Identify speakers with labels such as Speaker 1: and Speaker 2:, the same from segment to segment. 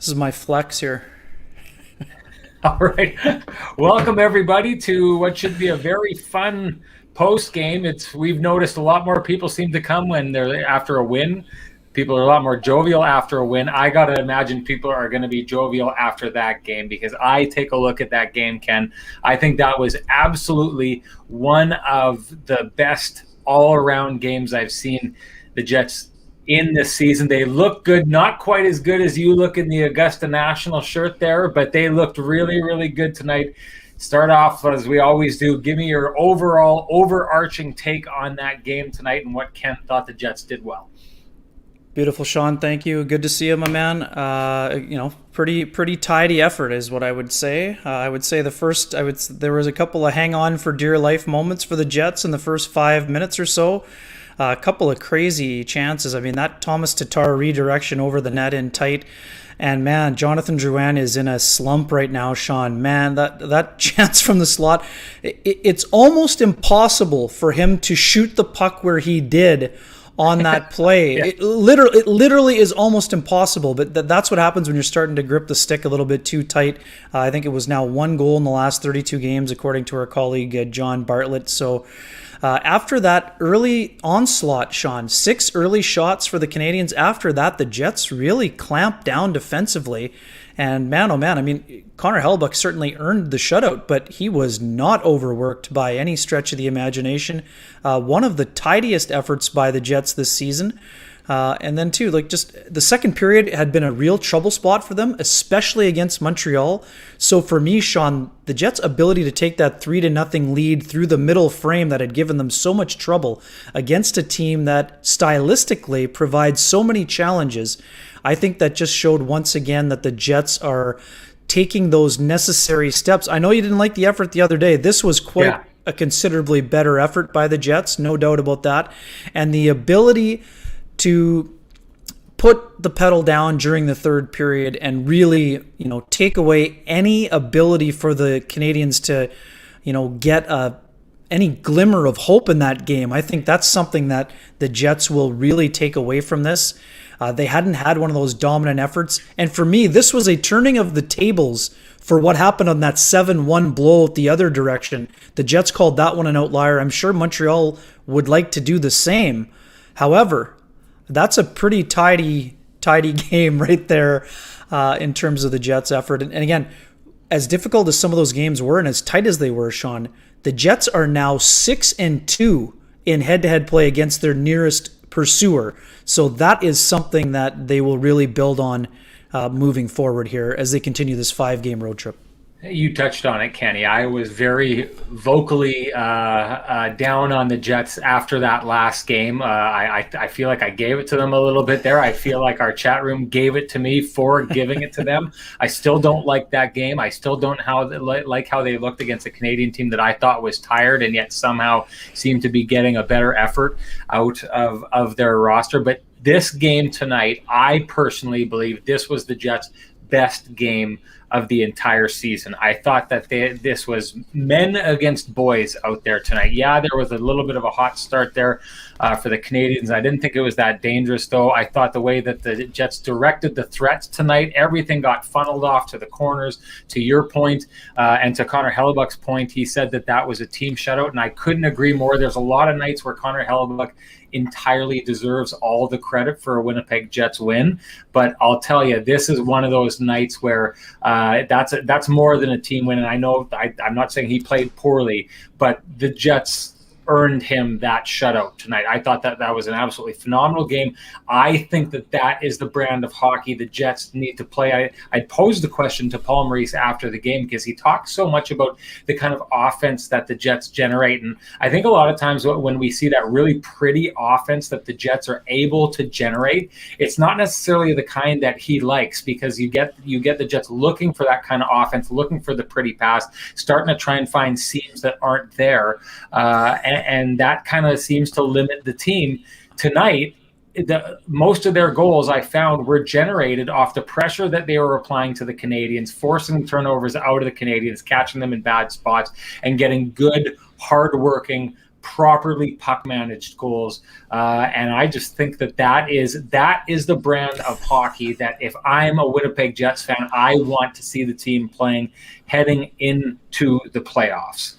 Speaker 1: This is my flex here.
Speaker 2: All right. Welcome everybody to what should be a very fun post game. We've noticed a lot more people seem to come when they're after a win. People are a lot more jovial after a win. I got to imagine people are going to be jovial after that game because I take a look at that game, Ken. I think that was absolutely one of the best all-around games I've seen the Jets in this season. They look good, not quite as good as you look in the Augusta National shirt there, but they looked really, really good tonight. Start off as we always do. Give me your overall overarching take on that game tonight and what Ken thought the Jets did well.
Speaker 1: Beautiful, Sean. Thank you. Good to see you, my man. Pretty tidy effort is what I would say. I would say there was a couple of hang on for dear life moments for the Jets in the first 5 minutes or so. A couple of crazy chances. I mean, that Thomas Tatar redirection over the net in tight. And man, Jonathan Drouin is in a slump right now, Sean. Man, that chance from the slot, it's almost impossible for him to shoot the puck where he did on that play.
Speaker 2: Yeah.
Speaker 1: It literally is almost impossible, but that's what happens when you're starting to grip the stick a little bit too tight. I think it was now 1 goal in the last 32 games, according to our colleague John Bartlett. So after that early onslaught, Sean, 6 early shots for the Canadiens. After that, the Jets really clamped down defensively. And man, oh man, I mean, Connor Hellebuyck certainly earned the shutout, but he was not overworked by any stretch of the imagination. One of the tidiest efforts by the Jets this season. And then too, just the second period had been a real trouble spot for them, especially against Montreal. So for me, Sean, the Jets' ability to take that 3-0 lead through the middle frame that had given them so much trouble against a team that stylistically provides so many challenges, I think that just showed once again that the Jets are taking those necessary steps. I know you didn't like the effort the other day. This was quite a considerably better effort by the Jets, no doubt about that. And the ability to put the pedal down during the third period and really, take away any ability for the Canadiens to, get any glimmer of hope in that game. I think that's something that the Jets will really take away from this. They hadn't had one of those dominant efforts. And for me, this was a turning of the tables for what happened on that 7-1 blowout the other direction. The Jets called that one an outlier. I'm sure Montreal would like to do the same. However, that's a pretty tidy game right there in terms of the Jets' effort. And again, as difficult as some of those games were and as tight as they were, Sean, the Jets are now 6-2 in head-to-head play against their nearest pursuer. So that is something that they will really build on moving forward here as they continue this 5-game road trip.
Speaker 2: You touched on it, Kenny. I was very vocally down on the Jets after that last game. I feel like I gave it to them a little bit there. I feel like our chat room gave it to me for giving it to them. I still don't like that game. I still don't like how they looked against a Canadian team that I thought was tired and yet somehow seemed to be getting a better effort out of their roster. But this game tonight, I personally believe this was the Jets' best game of the entire season. I thought that this was men against boys out there tonight. Yeah, there was a little bit of a hot start there for the Canadiens. I didn't think it was that dangerous, though. I thought the way that the Jets directed the threats tonight, everything got funneled off to the corners. To your point, and to Connor Hellebuyck's point, he said that was a team shutout, and I couldn't agree more. There's a lot of nights where Connor Hellebuyck entirely deserves all the credit for a Winnipeg Jets win, but I'll tell you, this is one of those nights where that's more than a team win. And I know I'm not saying he played poorly, but the Jets earned him that shutout tonight. I thought that was an absolutely phenomenal game. I think that is the brand of hockey the Jets need to play. I posed the question to Paul Maurice after the game because he talked so much about the kind of offense that the Jets generate. And I think a lot of times when we see that really pretty offense that the Jets are able to generate, it's not necessarily the kind that he likes, because you get the Jets looking for that kind of offense, looking for the pretty pass, starting to try and find seams that aren't there. And that kind of seems to limit the team. Tonight, most of their goals I found were generated off the pressure that they were applying to the Canadiens, forcing turnovers out of the Canadiens, catching them in bad spots, and getting good, hardworking properly puck managed goals. And I just think that is the brand of hockey that if I'm a Winnipeg Jets fan, I want to see the team playing heading into the playoffs.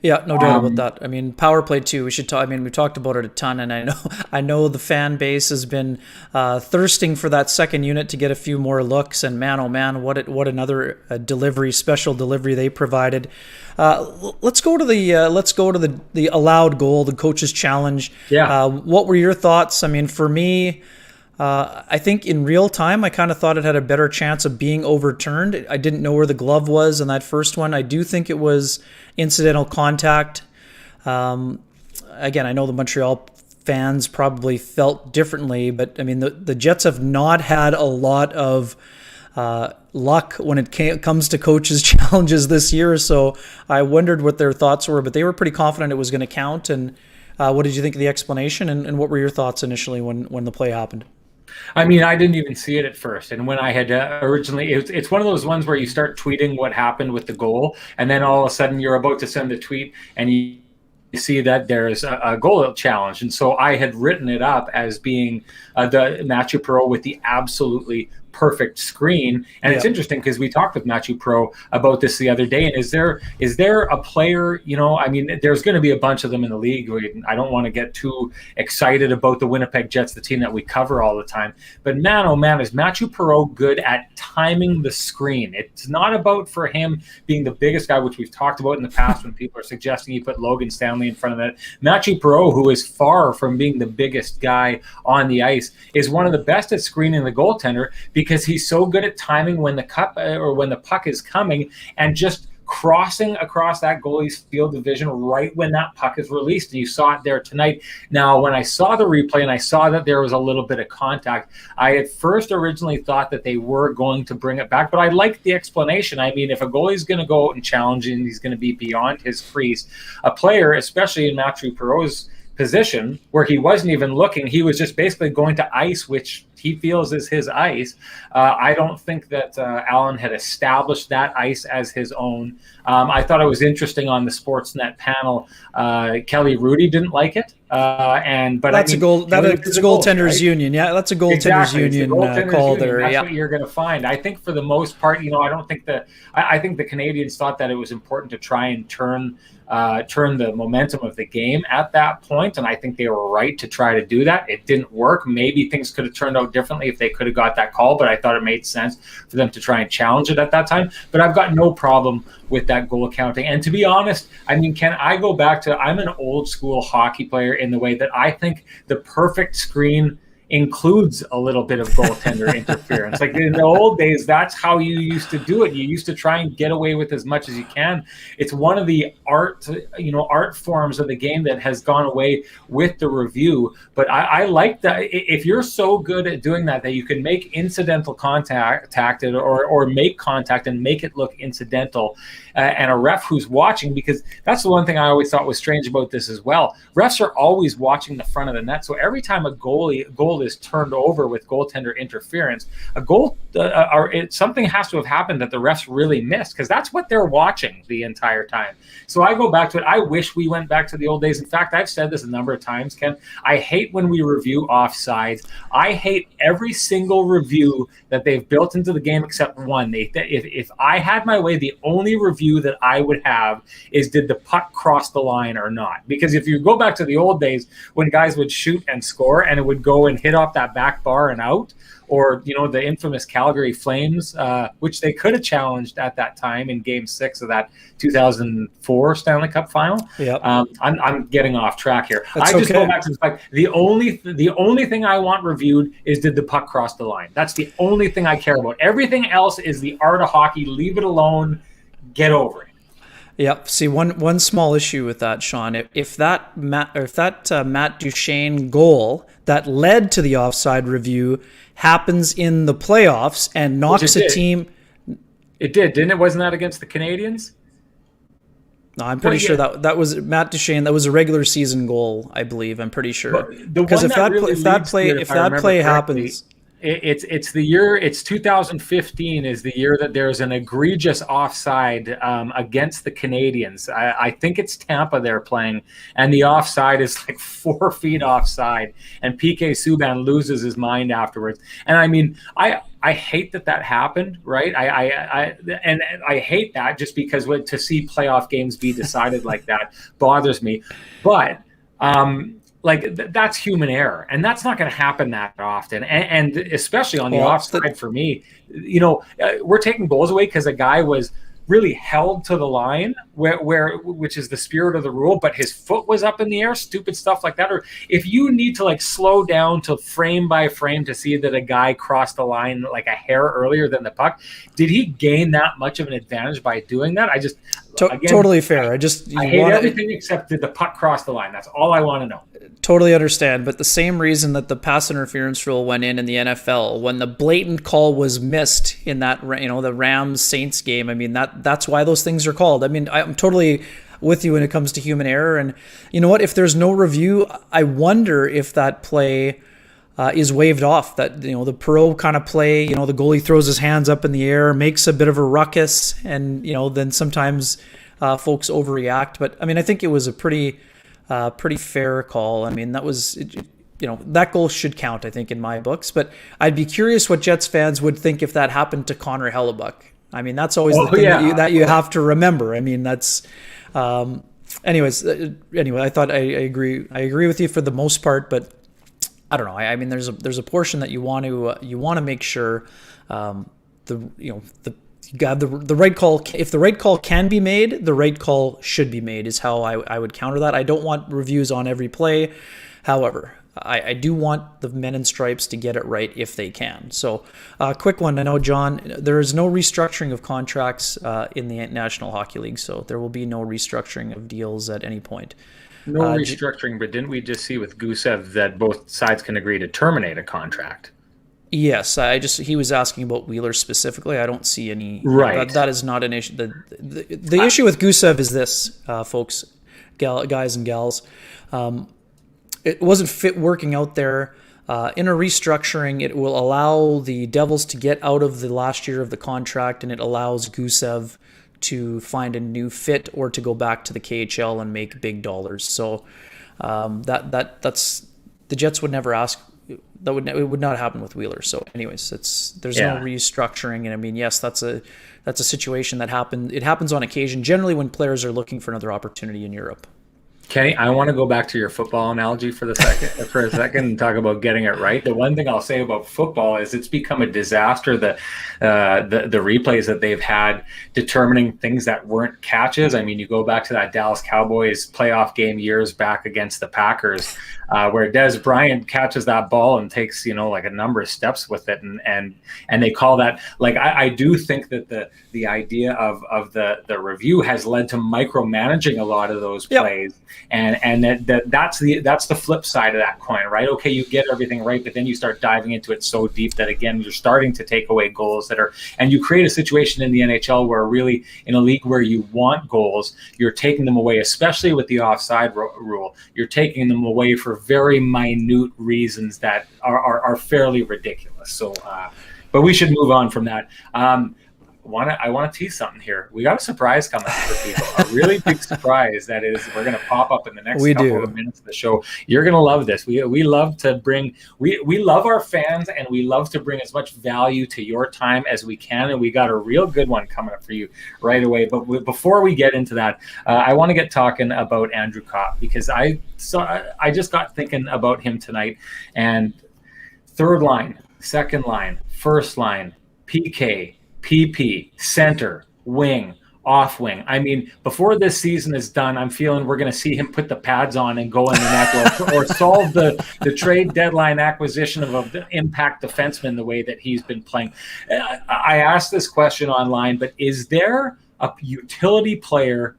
Speaker 1: Yeah, no doubt about that. I mean, power play too. We should talk. I mean, we talked about it a ton, and I know the fan base has been thirsting for that second unit to get a few more looks. And man, oh man, what another special delivery they provided. Let's go to the allowed goal, the coach's challenge.
Speaker 2: Yeah.
Speaker 1: What were your thoughts? I mean, for me, I think in real time, I kind of thought it had a better chance of being overturned. I didn't know where the glove was in that first one. I do think it was incidental contact. Again, I know the Montreal fans probably felt differently, but I mean, the Jets have not had a lot of luck when it comes to coaches' challenges this year. So I wondered what their thoughts were, but they were pretty confident it was going to count. And what did you think of the explanation? And what were your thoughts initially when the play happened?
Speaker 2: I mean, I didn't even see it at first. And when I had originally, it's one of those ones where you start tweeting what happened with the goal, and then all of a sudden you're about to send a tweet and you see that there's a goal challenge. And so I had written it up as being the Matthew Perreault with the absolutely perfect screen. And It's interesting because we talked with Matthew Perreault about this the other day. And is there a player, I mean, there's going to be a bunch of them in the league. I don't want to get too excited about the Winnipeg Jets, the team that we cover all the time. But man, oh man, is Matthew Perreault good at timing the screen. It's not about for him being the biggest guy, which we've talked about in the past when people are suggesting he put Logan Stanley in front of that. Matthew Perreault, who is far from being the biggest guy on the ice, is one of the best at screening the goaltender because he's so good at timing when the puck is coming and just crossing across that goalie's field of vision right when that puck is released. And you saw it there tonight. Now, when I saw the replay and I saw that there was a little bit of contact, I at first originally thought that they were going to bring it back, but I liked the explanation. I mean, if a goalie's going to go out and challenge and he's going to be beyond his crease, a player, especially in Matthew Perreault's position where he wasn't even looking, he was just basically going to ice, which he feels is his ice. I don't think that Allen had established that ice as his own. I thought it was interesting on the Sportsnet panel. Kelly Rudy didn't like it. But
Speaker 1: that's a goal. It's a goaltenders union. Yeah, that's a goaltenders union call there.
Speaker 2: That's what you're going to find. I think for the most part, I don't think I think the Canadiens thought that it was important to try and turn the momentum of the game at that point, and I think they were right to try to do that. It didn't work. Maybe things could have turned out differently if they could have got that call, but I thought it made sense for them to try and challenge it at that time. But I've got no problem with that goal counting. And to be honest, I mean, I go back to, I'm an old school hockey player in the way that I think the perfect screen includes a little bit of goaltender interference. Like in the old days, that's how you used to do it. You used to try and get away with as much as you can. It's one of the art forms of the game that has gone away with the review. But I like that. If you're so good at doing that you can make incidental contact or make contact and make it look incidental, and a ref who's watching, because that's the one thing I always thought was strange about this as well. Refs are always watching the front of the net. So every time a goal is turned over with goaltender interference, something has to have happened that the refs really missed, because that's what they're watching the entire time. So I go back to it. I wish we went back to the old days. In fact, I've said this a number of times, Ken. I hate when we review offsides. I hate every single review that they've built into the game except one. If I had my way, the only review that I would have is, did the puck cross the line or not? Because if you go back to the old days when guys would shoot and score and it would go and hit off that back bar and out, or the infamous Calgary Flames, which they could have challenged at that time in Game 6 of that 2004 Stanley Cup Final.
Speaker 1: Yep.
Speaker 2: I'm getting off track here.
Speaker 1: That's
Speaker 2: I just
Speaker 1: okay.
Speaker 2: go back to the fact the only thing I want reviewed is, did the puck cross the line? That's the only thing I care about. Everything else is the art of hockey. Leave it alone. Get over it.
Speaker 1: Yep. See, one small issue with that, Sean. If that Matt Duchene goal that led to the offside review happens in the playoffs and knocks a team,
Speaker 2: it did, didn't it? Wasn't that against the Canadiens?
Speaker 1: No, I'm pretty sure that was Matt Duchene. That was a regular season goal, I believe. I'm pretty sure. Because if that play happens.
Speaker 2: it's the year. It's 2015 is the year that there's an egregious offside against the Canadiens. I think it's Tampa they're playing, and the offside is like 4 feet offside, and PK Subban loses his mind afterwards. And I mean, I hate that happened, right? I hate that just because to see playoff games be decided like that bothers me. But that's human error, and that's not going to happen that often. And especially on the offside for me, we're taking goals away because a guy was really held to the line which is the spirit of the rule, but his foot was up in the air, stupid stuff like that. Or if you need to like slow down to frame by frame to see that a guy crossed the line like a hair earlier than the puck, did he gain that much of an advantage by doing that?
Speaker 1: Totally fair. I
Speaker 2: hate everything except did the puck cross the line. That's all I want to know.
Speaker 1: Totally understand, but the same reason that the pass interference rule went in the NFL when the blatant call was missed in that, the Rams Saints game. I mean, that's why those things are called. I mean, I'm totally with you when it comes to human error. And you know what? If there's no review, I wonder if that play is waved off. That the Perot kind of play. The goalie throws his hands up in the air, makes a bit of a ruckus, and then sometimes folks overreact. But I mean, I think it was a pretty fair call. I mean, that was, that goal should count, I think, in my books. But I'd be curious what Jets fans would think if that happened to Connor Hellebuck. I mean, that's always the thing that you have to remember. I mean, that's, anyway, I thought I agree with you for the most part, but I don't know. I mean, there's a portion that you want to make sure, you got the right call. If the right call can be made, the right call should be made is how I would counter that. I don't want reviews on every play. However, I do want the men in stripes to get it right if they can. So quick one. I know, John, there is no restructuring of contracts in the National Hockey League, so there will be no restructuring of deals at any point.
Speaker 2: No restructuring, but didn't we just see with Gusev that both sides can agree to terminate a contract?
Speaker 1: Yes, he was asking about Wheeler specifically. I don't see any.
Speaker 2: Right.
Speaker 1: That is not an issue. The issue with Gusev is this, folks, guys and gals. It wasn't fit working out there. In a restructuring, it will allow the Devils to get out of the last year of the contract, and it allows Gusev to find a new fit or to go back to the KHL and make big dollars. So that's the Jets would never ask. It would not happen with Wheeler. So anyways, there's no restructuring. And I mean, yes, that's a situation that happened. It happens on occasion, generally when players are looking for another opportunity in Europe.
Speaker 2: Kenny, I want to go back to your football analogy for a second and talk about getting it right. The one thing I'll say about football is it's become a disaster. The replays that they've had determining things that weren't catches. I mean, you go back to that Dallas Cowboys playoff game years back against the Packers, where Des Bryant catches that ball and takes like a number of steps with it, and they call that I do think that the idea of the review has led to micromanaging a lot of those plays. Yep. And that's the flip side of that coin, right? Okay, you get everything right, but then you start diving into it so deep that again you're starting to take away goals and you create a situation in the NHL where really in a league where you want goals, you're taking them away, especially with the offside rule. You're taking them away for very minute reasons that are fairly ridiculous. So, but we should move on from that. I want to tease something here. We got a surprise coming up for people. A really big surprise that is we're going to pop up in the next couple of minutes of the show. You're going to love this. We love to bring we love our fans, and we love to bring as much value to your time as we can, and we got a real good one coming up for you right away. But before we get into that, I want to get talking about Andrew Copp, because I just got thinking about him tonight, and third line, second line, first line, PK, PP, center, wing, off wing. I mean, before this season is done, I'm feeling we're going to see him put the pads on and go in the net or solve the trade deadline acquisition of an impact defenseman the way that he's been playing. I asked this question online, but is there a utility player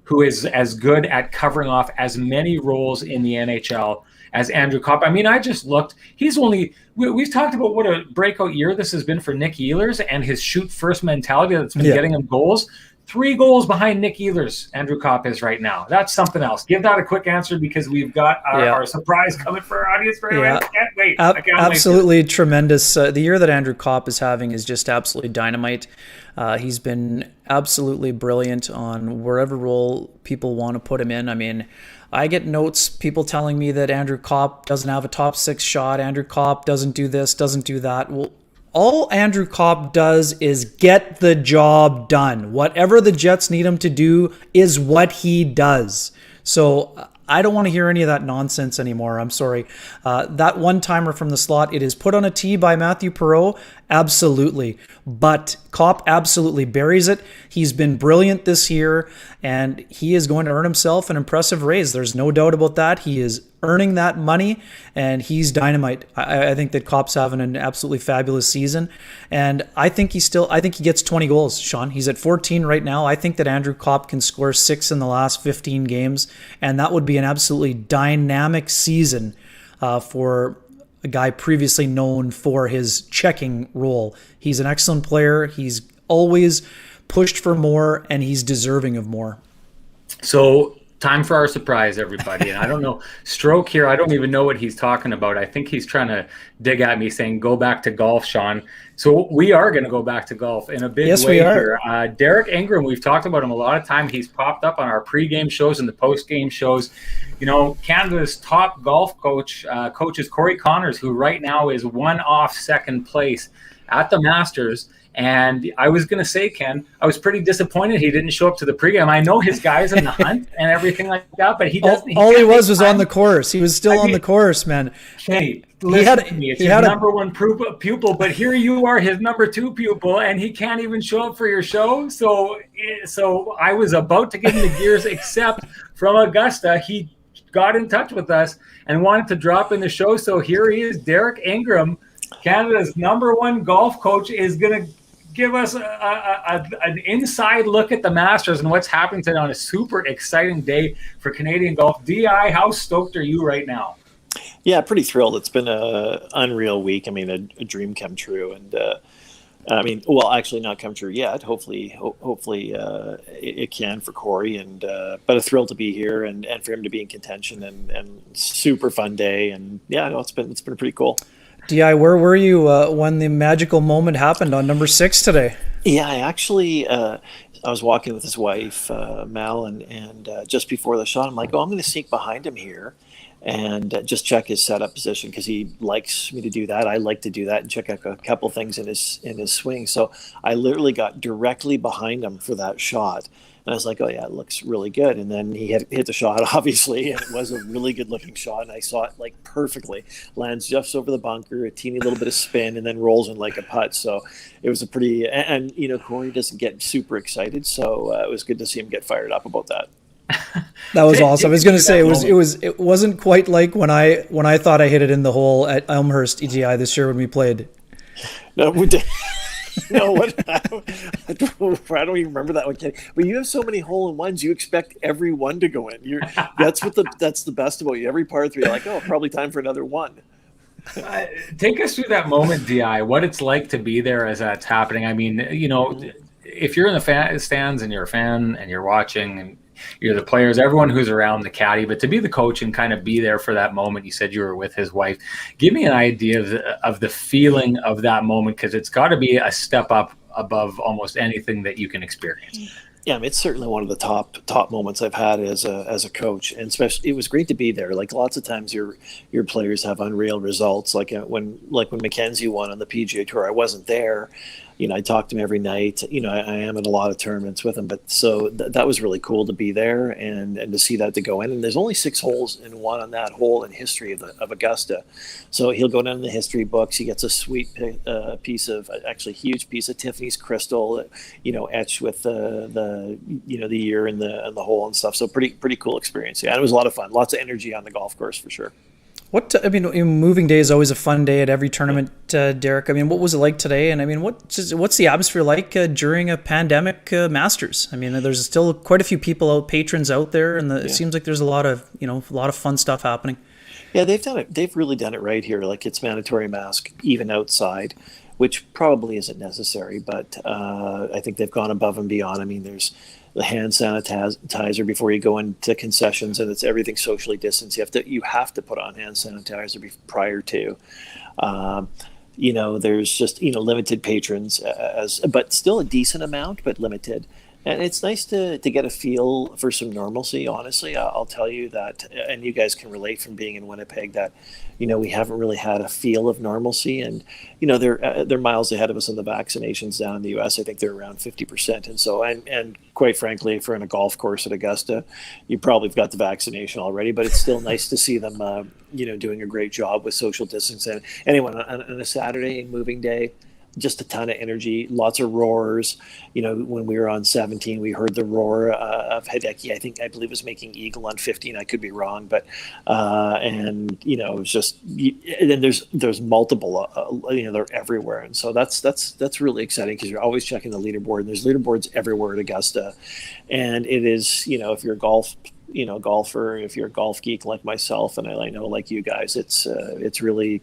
Speaker 2: who is as good at covering off as many roles in the NHL as Andrew Copp? I mean, I just looked. We've talked about what a breakout year this has been for Nick Ehlers and his shoot first mentality that's been getting him goals. 3 goals behind Nick Ehlers, Andrew Copp is right now. That's something else. Give that a quick answer because we've got our surprise coming for our audience right away. I can't wait.
Speaker 1: Absolutely tremendous. The year that Andrew Copp is having is just absolutely dynamite. He's been absolutely brilliant on wherever role people want to put him in. I mean, I get notes, people telling me that Andrew Copp doesn't have a top 6 shot. Andrew Copp doesn't do this, doesn't do that. Well, all Andrew Copp does is get the job done. Whatever the Jets need him to do is what he does. So I don't want to hear any of that nonsense anymore. I'm sorry. That one-timer from the slot, it is put on a tee by Matthew Perreault. Absolutely. But Copp absolutely buries it. He's been brilliant this year, and he is going to earn himself an impressive raise. There's no doubt about that. He is earning that money, and he's dynamite. I think that Copp's having an absolutely fabulous season, and I think he gets 20 goals, Sean. He's at 14 right now. I think that Andrew Copp can score 6 in the last 15 games, and that would be an absolutely dynamic season for a guy previously known for his checking role. He's an excellent player. He's always pushed for more, and he's deserving of more.
Speaker 2: So time for our surprise, everybody. And I don't know, Stroke here, I don't even know what he's talking about. I think he's trying to dig at me saying, go back to golf, Sean. So we are going to go back to golf in a big way here. Derek Ingram, we've talked about him a lot of time. He's popped up on our pregame shows and the postgame shows. You know, Canada's top golf coach is Corey Connors, who right now is 1 off second place at the Masters. And I was going to say, Ken, I was pretty disappointed he didn't show up to the pregame. I know his guy's in the hunt and everything like that, but he doesn't.
Speaker 1: All he was on the course. He was still on the course, man.
Speaker 2: Hey, listen to me. It's his number 1 pupil, but here you are, his number 2 pupil, and he can't even show up for your show. So I was about to give him the gears, except from Augusta, he got in touch with us and wanted to drop in the show. So here he is, Derek Ingram, Canada's number 1 golf coach, is going to give us an inside look at the Masters and what's happening today on a super exciting day for Canadian golf. DI, how stoked are you right now?
Speaker 3: Yeah, pretty thrilled. It's been an unreal week. I mean, a dream come true. And I mean, well, actually not come true yet. Hopefully it can for Corey. And but a thrill to be here and for him to be in contention and super fun day. And yeah, no, it's been pretty cool.
Speaker 1: DI, where were you when the magical moment happened on number 6 today?
Speaker 3: Yeah, I actually I was walking with his wife, Mal, and just before the shot, I'm like, I'm going to sneak behind him here and just check his setup position because he likes me to do that. I like to do that and check out a couple things in his swing. So I literally got directly behind him for that shot. And I was like, oh, yeah, it looks really good. And then he hit the shot, obviously, and it was a really good-looking shot. And I saw it, like, perfectly. Lands just over the bunker, a teeny little bit of spin, and then rolls in like a putt. So it was a pretty – and, you know, Corey doesn't get super excited, so it was good to see him get fired up about that.
Speaker 1: That was awesome. I was going to say it wasn't quite like when I thought I hit it in the hole at Elmhurst EGI this year when we played.
Speaker 3: No, we did. No, what? I don't even remember that one. But you have so many hole-in-ones, you expect every one to go in. That's the best about you. Every par 3, you're like, probably time for another one.
Speaker 2: Take us through that moment, DI. What it's like to be there as that's happening. I mean, you know, if you're in the stands and you're a fan and you're watching and you're the players, everyone who's around the caddy, but to be the coach and kind of be there for that moment. You said you were with his wife. Give me an idea of the feeling of that moment, because it's got to be a step up above almost anything that you can experience.
Speaker 3: Yeah, I mean, it's certainly one of the top moments I've had as a coach, and especially it was great to be there. Like lots of times, your players have unreal results. Like when Mackenzie won on the PGA Tour, I wasn't there. You know, I talk to him every night. You know, I am in a lot of tournaments with him, but so that was really cool to be there and to see that to go in. And there's only 6 holes in one on that hole in history of Augusta, so he'll go down in the history books. He gets a sweet piece of, actually huge piece of Tiffany's crystal, you know, etched with the year and the hole and stuff. So pretty cool experience. Yeah, and it was a lot of fun. Lots of energy on the golf course for sure.
Speaker 1: Moving day is always a fun day at every tournament, Derek. I mean, what was it like today? And I mean, what's the atmosphere like during a pandemic Masters? I mean, there's still quite a few patrons out there, and it seems like there's a lot of fun stuff happening.
Speaker 3: Yeah, they've done it. They've really done it right here. Like it's mandatory mask even outside. which probably isn't necessary, but I think they've gone above and beyond. I mean, there's the hand sanitizer before you go into concessions, and it's everything socially distanced. You have to put on hand sanitizer prior to. There's just limited patrons, but still a decent amount, but limited. And it's nice to get a feel for some normalcy. Honestly, I'll tell you that, and you guys can relate from being in Winnipeg, that we haven't really had a feel of normalcy. And they're miles ahead of us in the vaccinations down in the U.S. I think they're around 50%. And so, and quite frankly, if you're in a golf course at Augusta, you probably have got the vaccination already. But it's still nice to see them, doing a great job with social distancing. Anyway, on a Saturday moving day, just a ton of energy, lots of roars. When we were on 17, we heard the roar of Hideki. I believe was making eagle on 15. I could be wrong, but it was just. And then there's multiple. They're everywhere, and so that's really exciting because you're always checking the leaderboard. And there's leaderboards everywhere at Augusta, and it is if you're a golfer, if you're a golf geek like myself, and I know like you guys, it's really.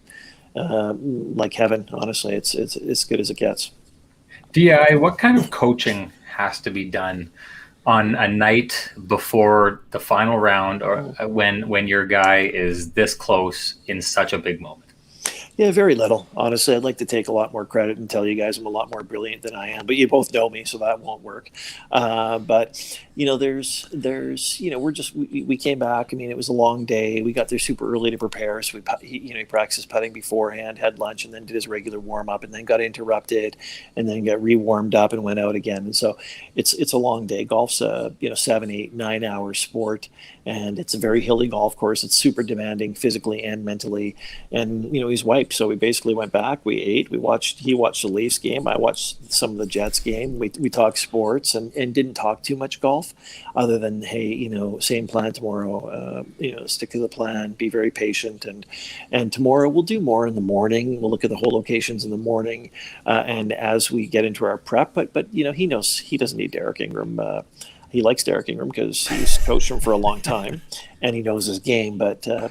Speaker 3: Like heaven, honestly. It's as good as it gets.
Speaker 2: DI, what kind of coaching has to be done on a night before the final round, or when your guy is this close in such a big moment?
Speaker 3: Yeah, very little. Honestly, I'd like to take a lot more credit and tell you guys I'm a lot more brilliant than I am, but you both know me, so that won't work. But we came back. I mean, it was a long day. We got there super early to prepare. So he practiced putting beforehand, had lunch, and then did his regular warm up, and then got interrupted, and then got re-warmed up and went out again. And so it's a long day. Golf's a 7, 8, 9 hour sport, and it's a very hilly golf course. It's super demanding physically and mentally. And he's wiped. So we basically went back. We ate. He watched the Leafs game. I watched some of the Jets game. We talked sports and didn't talk too much golf, other than, hey, same plan tomorrow. Stick to the plan. Be very patient. And tomorrow we'll do more in the morning. We'll look at the whole locations in the morning, and as we get into our prep. But he knows he doesn't need Derek Ingram. He likes Derek Ingram because he's coached him for a long time, and he knows his game. But and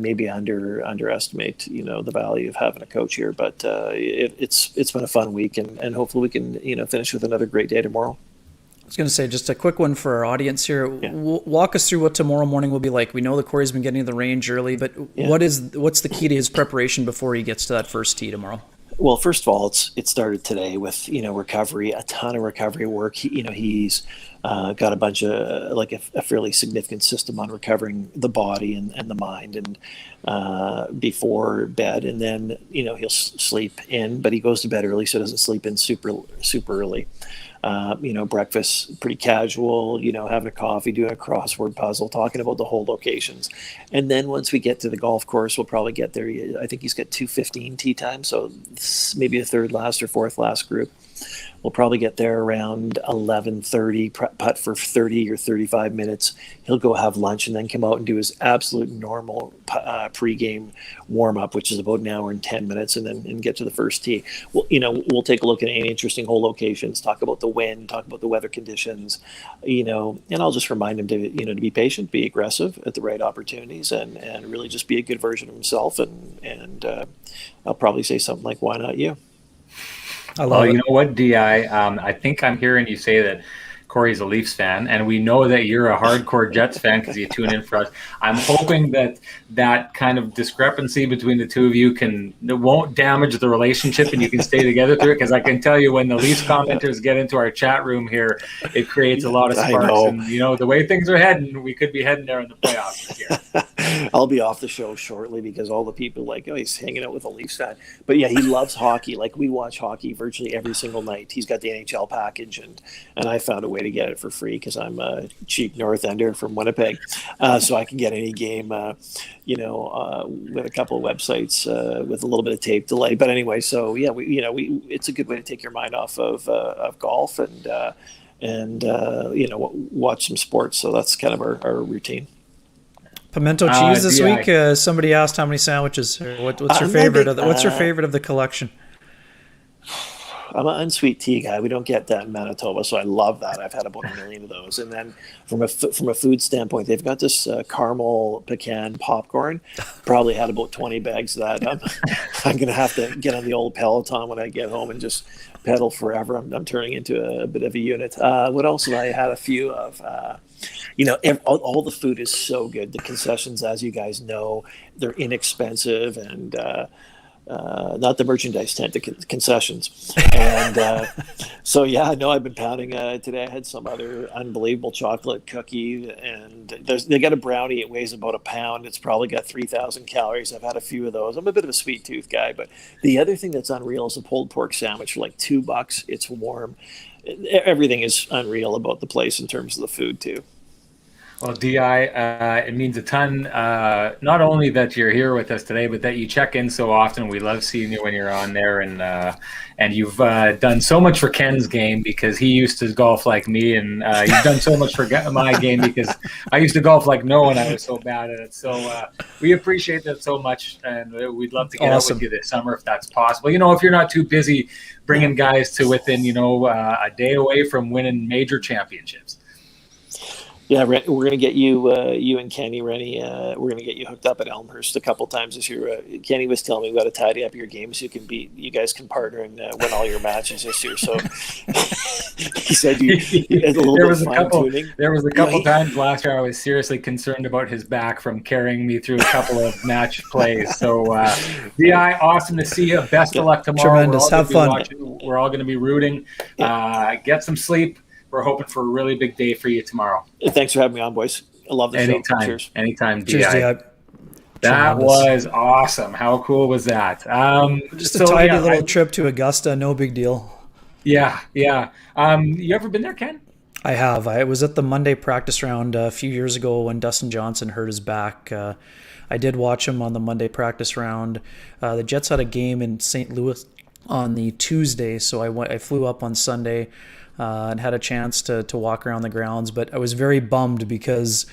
Speaker 3: maybe underestimate the value of having a coach here. But it's been a fun week, and hopefully we can finish with another great day tomorrow.
Speaker 1: I was going to say, just a quick one for our audience here.
Speaker 3: Yeah.
Speaker 1: Walk us through what tomorrow morning will be like. We know that Corey's been getting to the range early, but what's the key to his preparation before he gets to that first tee tomorrow?
Speaker 3: Well, first of all, it started today with recovery, a ton of recovery work. He's got a bunch of a fairly significant system on recovering the body and the mind, and before bed, and then he'll sleep in, but he goes to bed early, so he doesn't sleep in super early. Breakfast pretty casual, having a coffee, doing a crossword puzzle, talking about the whole locations. And then once we get to the golf course, we'll probably get there. I think he's got 2:15 tee time, so maybe a third last or fourth last group. We'll probably get there around 11:30, putt for 30 or 35 minutes. He'll go have lunch and then come out and do his absolute normal pregame warm-up, which is about an hour and 10 minutes, and get to the first tee. We'll take a look at any interesting hole locations, talk about the wind, talk about the weather conditions, and I'll just remind him to be patient, be aggressive at the right opportunities, and really just be a good version of himself. And I'll probably say something like, "Why not you?"
Speaker 1: I love it.
Speaker 2: You know what, DI? I think I'm hearing you say that Corey's a Leafs fan, and we know that you're a hardcore Jets fan because you tune in for us. I'm hoping that kind of discrepancy between the two of you won't damage the relationship, and you can stay together through it. Because I can tell you, when the Leafs commenters get into our chat room here, it creates a lot of sparks. And the way things are heading, we could be heading there in the playoffs this year.
Speaker 3: I'll be off the show shortly because all the people he's hanging out with a Leafs fan. But yeah, he loves hockey. We watch hockey virtually every single night. He's got the NHL package, and I found a way to get it for free because I'm a cheap North Ender from Winnipeg, so I can get any game, with a couple of websites with a little bit of tape delay. But anyway, so yeah, it's a good way to take your mind off of golf and watch some sports. So that's kind of our routine.
Speaker 1: Pimento cheese this week. Somebody asked how many sandwiches. What's your favorite? What's your favorite of the collection?
Speaker 3: I'm an unsweet tea guy. We don't get that in Manitoba, so I love that. I've had about 1 million of those. And then from a food standpoint, they've got this caramel pecan popcorn. Probably had about 20 bags of that. I'm going to have to get on the old Peloton when I get home and just pedal forever. I'm turning into a bit of a unit. What else have I had a few of? All the food is so good. The concessions, as you guys know, they're inexpensive, and not the merchandise tent, the concessions. And so, yeah, no, I've been pounding. Today I had some other unbelievable chocolate cookie, and they got a brownie. It weighs about a pound. It's probably got 3,000 calories. I've had a few of those. I'm a bit of a sweet tooth guy, but the other thing that's unreal is a pulled pork sandwich for like $2. It's warm. Everything is unreal about the place in terms of the food too.
Speaker 2: Well, DI, it means a ton, not only that you're here with us today, but that you check in so often. We love seeing you when you're on there, and you've done so much for Ken's game because he used to golf like me, and you've done so much for my game because I used to golf like no one. I was so bad at it. So we appreciate that so much, and we'd love to get out with you this summer if that's possible. If you're not too busy bringing guys to within, a day away from winning major championships.
Speaker 3: Yeah, we're going to get you, you and Kenny, Renny, we're going to get you hooked up at Elmhurst a couple times this year. Kenny was telling me we got to tidy up your game so you guys can partner and win all your matches this year. So he said you had a little bit of fine-tuning.
Speaker 2: There was a couple times last year I was seriously concerned about his back from carrying me through a couple of match plays. So, VI, awesome to see you. Best of luck tomorrow.
Speaker 1: Tremendous. Have fun.
Speaker 2: We're all going to be rooting. Get some sleep. We're hoping for a really big day for you tomorrow.
Speaker 3: Thanks for having me on, boys. I love the show. Cheers.
Speaker 2: Anytime,
Speaker 1: Cheers,
Speaker 2: DI. That was awesome. How cool was that?
Speaker 1: Just a tidy little trip to Augusta. No big deal.
Speaker 2: Yeah. You ever been there, Ken?
Speaker 1: I have. I was at the Monday practice round a few years ago when Dustin Johnson hurt his back. I did watch him on the Monday practice round. The Jets had a game in St. Louis on the Tuesday, so I flew up on Sunday. And had a chance to walk around the grounds, but I was very bummed because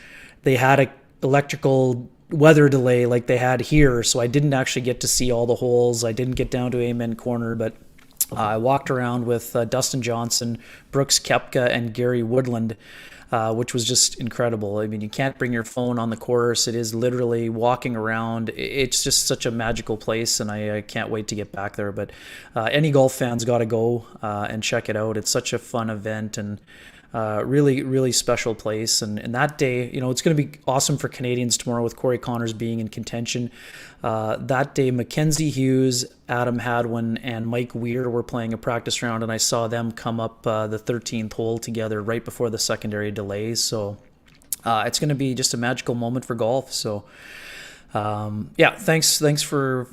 Speaker 1: they had a electrical weather delay like they had here, so I didn't actually get to see all the holes. I didn't get down to Amen Corner, but I walked around with Dustin Johnson, Brooks Koepka, and Gary Woodland, which was just incredible. I mean, you can't bring your phone on the course. It is literally walking around. It's just such a magical place, and I can't wait to get back there. But any golf fans got to go and check it out. It's such a fun event and really, really special place. And that day, it's going to be awesome for Canadiens tomorrow with Corey Connors being in contention. That day, Mackenzie Hughes, Adam Hadwin, and Mike Weir were playing a practice round, and I saw them come up the 13th hole together right before the secondary delays. So it's going to be just a magical moment for golf. So thanks for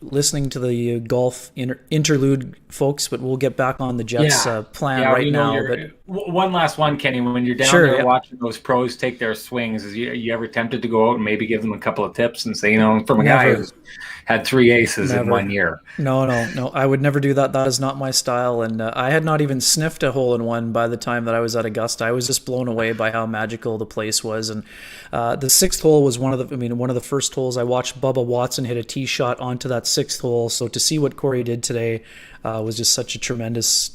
Speaker 1: listening to the golf interlude, folks. But we'll get back on the Jets plan right now. But
Speaker 2: one last one, Kenny. When you're down there watching those pros take their swings, is you ever tempted to go out and maybe give them a couple of tips and say, from a guy who's had 3 aces in 1 year?
Speaker 1: No. I would never do that. That is not my style. And I had not even sniffed a hole-in-one by the time that I was at Augusta. I was just blown away by how magical the place was. And the 6th hole was one of the first holes. I watched Bubba Watson hit a tee shot onto that 6th hole. So to see what Corey did today was just such a tremendous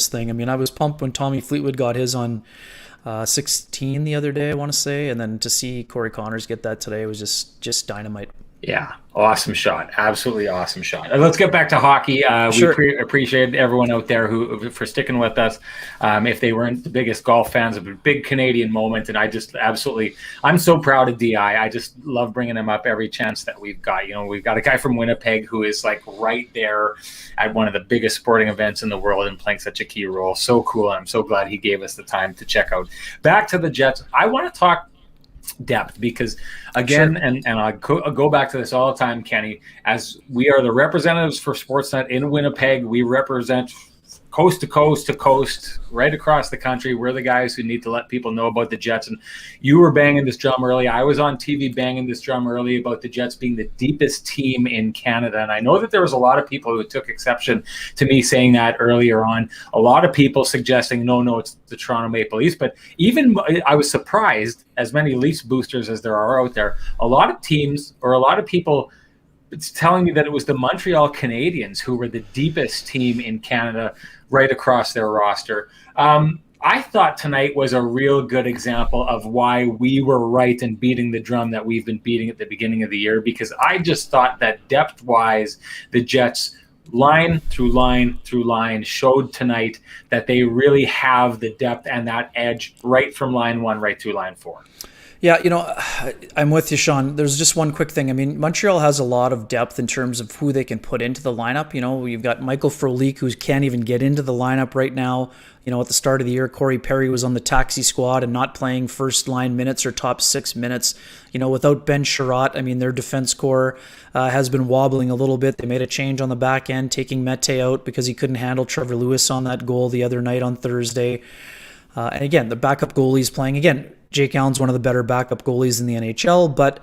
Speaker 1: thing. I mean, I was pumped when Tommy Fleetwood got his on 16 the other day, I want to say. And then to see Corey Connors get that today was just dynamite.
Speaker 2: Yeah, awesome shot. Absolutely awesome shot. Let's get back to hockey. We appreciate everyone out there who for sticking with us. If they weren't the biggest golf fans, of a big Canadian moment, and I'm so proud of DI. I just love bringing him up every chance that we've got. We've got a guy from Winnipeg who is like right there at one of the biggest sporting events in the world and playing such a key role. So cool. I'm so glad he gave us the time to check out. Back to the Jets. I want to talk depth because again, and I go back to this all the time, Kenny, as we are the representatives for Sportsnet in Winnipeg. We represent coast to coast, right across the country. We're the guys who need to let people know about the Jets. And you were banging this drum early. I was on TV banging this drum early about the Jets being the deepest team in Canada. And I know that there was a lot of people who took exception to me saying that earlier on. A lot of people suggesting, no, it's the Toronto Maple Leafs. But even I was surprised, as many Leafs boosters as there are out there, a lot of teams or a lot of people it's telling me that it was the Montreal Canadiens who were the deepest team in Canada right across their roster. I thought tonight was a real good example of why we were right in beating the drum that we've been beating at the beginning of the year, because I just thought that depth-wise, the Jets line through line through line showed tonight that they really have the depth and that edge right from line 1 right through line 4.
Speaker 1: Yeah, I'm with you, Sean. There's just one quick thing. I mean, Montreal has a lot of depth in terms of who they can put into the lineup. You've got Michael Frolik, who can't even get into the lineup right now. At the start of the year, Corey Perry was on the taxi squad and not playing first line minutes or top 6 minutes. Without Ben Sherratt, I mean, their defense core has been wobbling a little bit. They made a change on the back end, taking Mete out because he couldn't handle Trevor Lewis on that goal the other night on Thursday. And again, the backup goalie's playing. Again, Jake Allen's one of the better backup goalies in the NHL, but,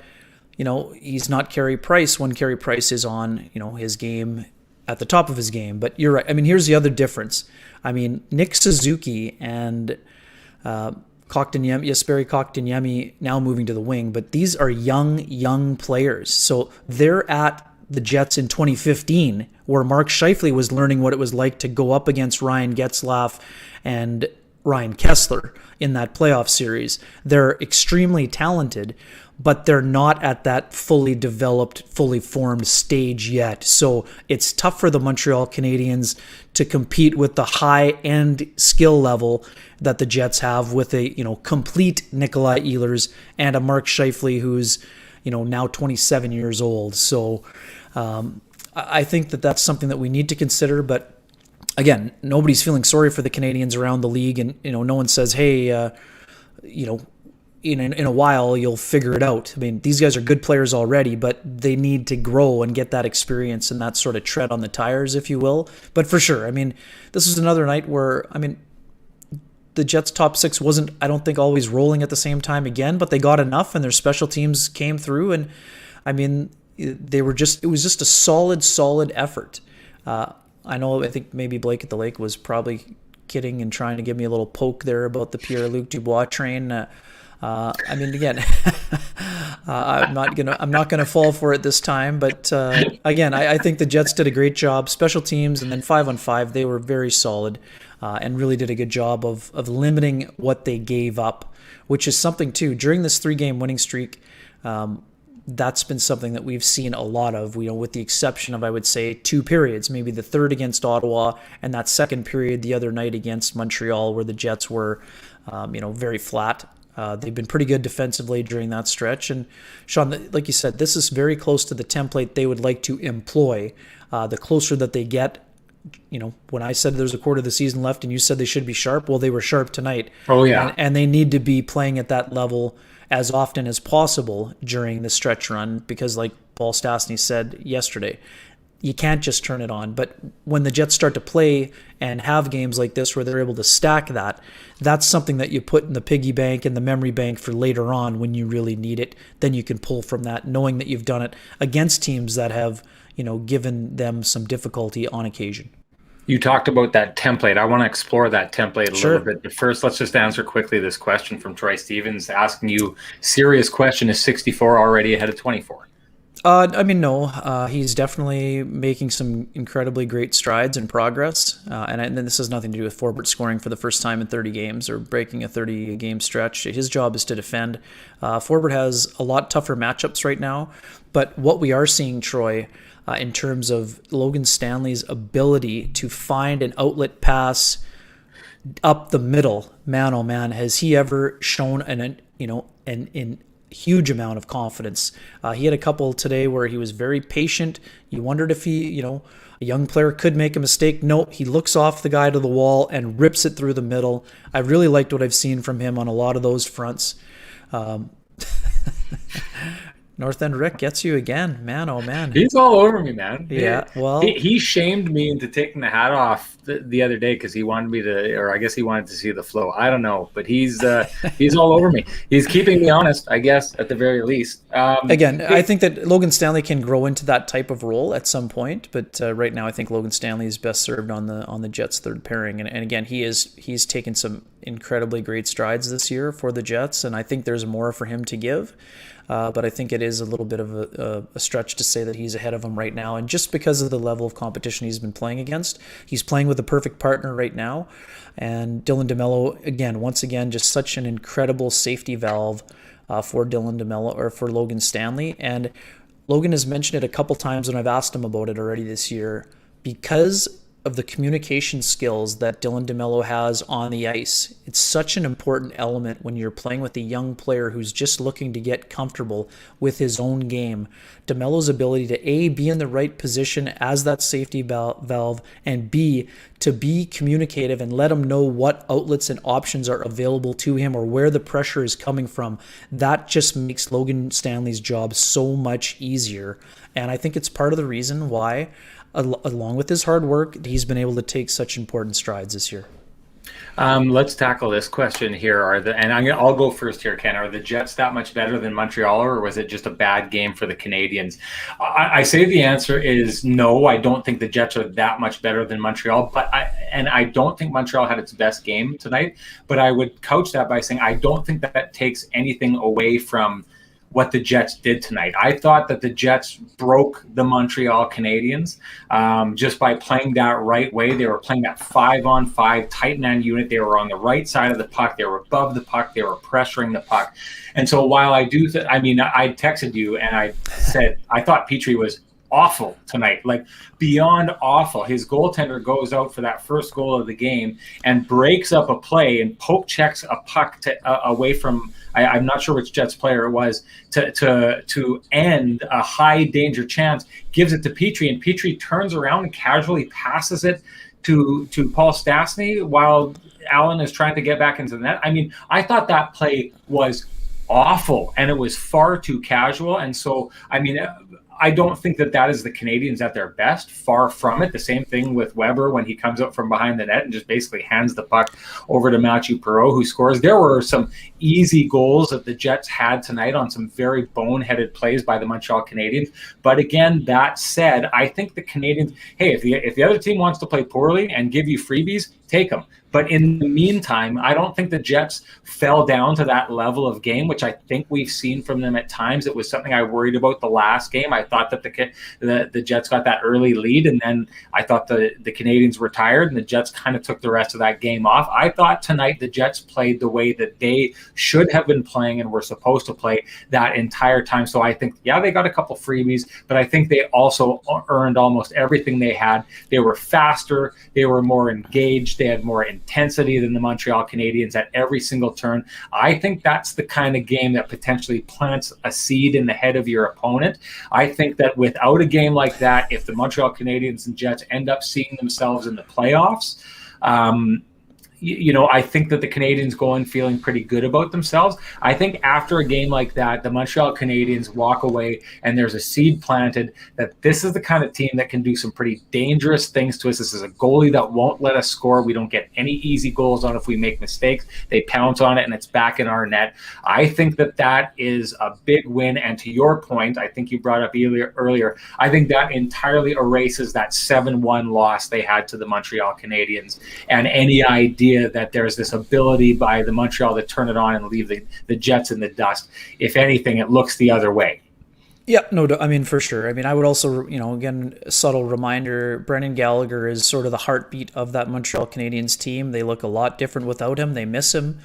Speaker 1: he's not Carey Price when Carey Price is on, his game at the top of his game. But you're right. I mean, here's the other difference. I mean, Nick Suzuki and Jesperi Kotkaniemi now moving to the wing, but these are young players. So they're at the Jets in 2015, where Mark Scheifele was learning what it was like to go up against Ryan Getzlaf and Ryan Kessler in that playoff series. They're extremely talented, but they're not at that fully developed, fully formed stage yet. So it's tough for the Montreal Canadiens to compete with the high-end skill level that the Jets have with a, complete Nikolai Ehlers and a Mark Scheifele who's, now 27 years old. So I think that that's something that we need to consider, but again, nobody's feeling sorry for the Canadiens around the league, and no one says, "Hey, in a while you'll figure it out." I mean, these guys are good players already, but they need to grow and get that experience and that sort of tread on the tires, if you will. But for sure, I mean, this is another night where, I mean, the Jets' top 6 wasn't, I don't think, always rolling at the same time again, but they got enough, and their special teams came through, and I mean, it was just a solid effort. I think maybe Blake at the Lake was probably kidding and trying to give me a little poke there about the Pierre-Luc Dubois train. I mean, again, I'm not gonna fall for it this time. But again, I think the Jets did a great job, special teams, and then 5-on-5 they were very solid and really did a good job of limiting what they gave up, which is something too during this 3-game winning streak. That's been something that we've seen a lot of, with the exception of, I would say, 2 periods, maybe the third against Ottawa and that second period the other night against Montreal, where the Jets were, very flat. They've been pretty good defensively during that stretch. And Sean, like you said, this is very close to the template they would like to employ. The closer that they get, when I said there's a quarter of the season left and you said they should be sharp, well, they were sharp tonight.
Speaker 2: Oh, yeah.
Speaker 1: And they need to be playing at that level as often as possible during the stretch run, because like Paul Stastny said yesterday, you can't just turn it on. But when the Jets start to play and have games like this where they're able to stack that, that's something that you put in the piggy bank and the memory bank for later on when you really need it. Then you can pull from that, knowing that you've done it against teams that have, given them some difficulty on occasion.
Speaker 2: You talked about that template. I want to explore that template a
Speaker 1: Sure.
Speaker 2: little bit. But first, let's just answer quickly this question from Troy Stevens, asking you, serious question, is 64 already ahead of 24?
Speaker 1: I mean, no. He's definitely making some incredibly great strides and progress. And this has nothing to do with Forbert scoring for the first time in 30 games or breaking a 30-game stretch. His job is to defend. Forbert has a lot tougher matchups right now. But what we are seeing, Troy, in terms of Logan Stanley's ability to find an outlet pass up the middle, man, oh man, has he ever shown an huge amount of confidence. He had a couple today where he was very patient. You wondered if he, a young player could make a mistake. No, he looks off the guy to the wall and rips it through the middle. I really liked what I've seen from him on a lot of those fronts. North End Rick gets you again. Man, oh man.
Speaker 2: He's all over me, man.
Speaker 1: Yeah, well.
Speaker 2: He shamed me into taking the hat off the other day because he wanted me to, or I guess he wanted to see the flow. I don't know, but he's all over me. He's keeping me honest, I guess, at the very least.
Speaker 1: Again, I think that Logan Stanley can grow into that type of role at some point, but right now I think Logan Stanley is best served on the Jets' third pairing. And again, he's taken some incredibly great strides this year for the Jets, and I think there's more for him to give. But I think it is a little bit of a stretch to say that he's ahead of him right now. And just because of the level of competition he's been playing against, he's playing with the perfect partner right now. And Dylan DeMello, once again, just such an incredible safety valve for Dylan DeMello, or for Logan Stanley. And Logan has mentioned it a couple times when I've asked him about it already this year. Because of the communication skills that Dylan DeMello has on the ice, it's such an important element when you're playing with a young player who's just looking to get comfortable with his own game. DeMello's ability to A, be in the right position as that safety valve, and B, to be communicative and let him know what outlets and options are available to him or where the pressure is coming from. That just makes Logan Stanley's job so much easier. And I think it's part of the reason why, along with his hard work, he's been able to take such important strides this year.
Speaker 2: Let's tackle this question here. I'll go first here, Ken. Are the Jets that much better than Montreal, or was it just a bad game for the Canadiens? I say the answer is no. I don't think the Jets are that much better than Montreal, and I don't think Montreal had its best game tonight. But I would couch that by saying I don't think that takes anything away from what the Jets did tonight. I thought that the Jets broke the Montreal Canadiens just by playing that right way. They were playing that 5-on-5 tight man unit. They were on the right side of the puck. They were above the puck. They were pressuring the puck. And so while I texted you and I said I thought Petrie was awful tonight, like beyond awful. His goaltender goes out for that first goal of the game and breaks up a play and poke checks a puck away from, I'm not sure which Jets player it was, to end a high danger chance, gives it to Petrie, and Petrie turns around and casually passes it to Paul Stastny while Allen is trying to get back into the net. I mean, I thought that play was awful and it was far too casual. And so, I mean, I don't think that is the Canadiens at their best. Far from it. The same thing with Weber when he comes up from behind the net and just basically hands the puck over to Mathieu Perreault, who scores. There were some easy goals that the Jets had tonight on some very boneheaded plays by the Montreal Canadiens. But again, that said, I think the Canadiens, hey, if the other team wants to play poorly and give you freebies, take them. But in the meantime, I don't think the Jets fell down to that level of game, which I think we've seen from them at times. It was something I worried about the last game. I thought that the Jets got that early lead, and then I thought the Canadiens were tired, and the Jets kind of took the rest of that game off. I thought tonight the Jets played the way that they should have been playing and were supposed to play that entire time. So I think, yeah, they got a couple freebies, but I think they also earned almost everything they had. They were faster. They were more engaged. They had more intensity than the Montreal Canadiens at every single turn. I think that's the kind of game that potentially plants a seed in the head of your opponent. I think that without a game like that, if the Montreal Canadiens and Jets end up seeing themselves in the playoffs, I think that the Canadiens go in feeling pretty good about themselves. I think after a game like that, the Montreal Canadiens walk away and there's a seed planted that this is the kind of team that can do some pretty dangerous things to us. This is a goalie that won't let us score. We don't get any easy goals on if we make mistakes. They pounce on it and it's back in our net. I think that is a big win. And to your point, I think you brought up earlier, I think that entirely erases that 7-1 loss they had to the Montreal Canadiens and any idea that there's this ability by the Montreal to turn it on and leave the Jets in the dust. If anything, it looks the other way.
Speaker 1: Yeah, no, I mean, for sure. I mean, I would also, again, a subtle reminder, Brendan Gallagher is sort of the heartbeat of that Montreal Canadiens team. They look a lot different without him. They miss him.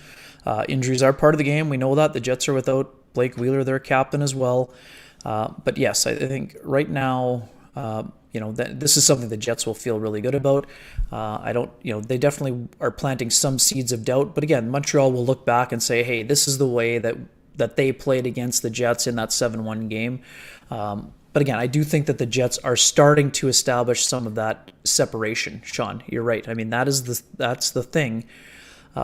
Speaker 1: Injuries are part of the game. We know that. The Jets are without Blake Wheeler, their captain, as well. But yes, I think right now, that this is something the Jets will feel really good about. They definitely are planting some seeds of doubt. But again, Montreal will look back and say, hey, this is the way that they played against the Jets in that 7-1 game. But again, I do think that the Jets are starting to establish some of that separation. Sean, you're right. I mean, that's the thing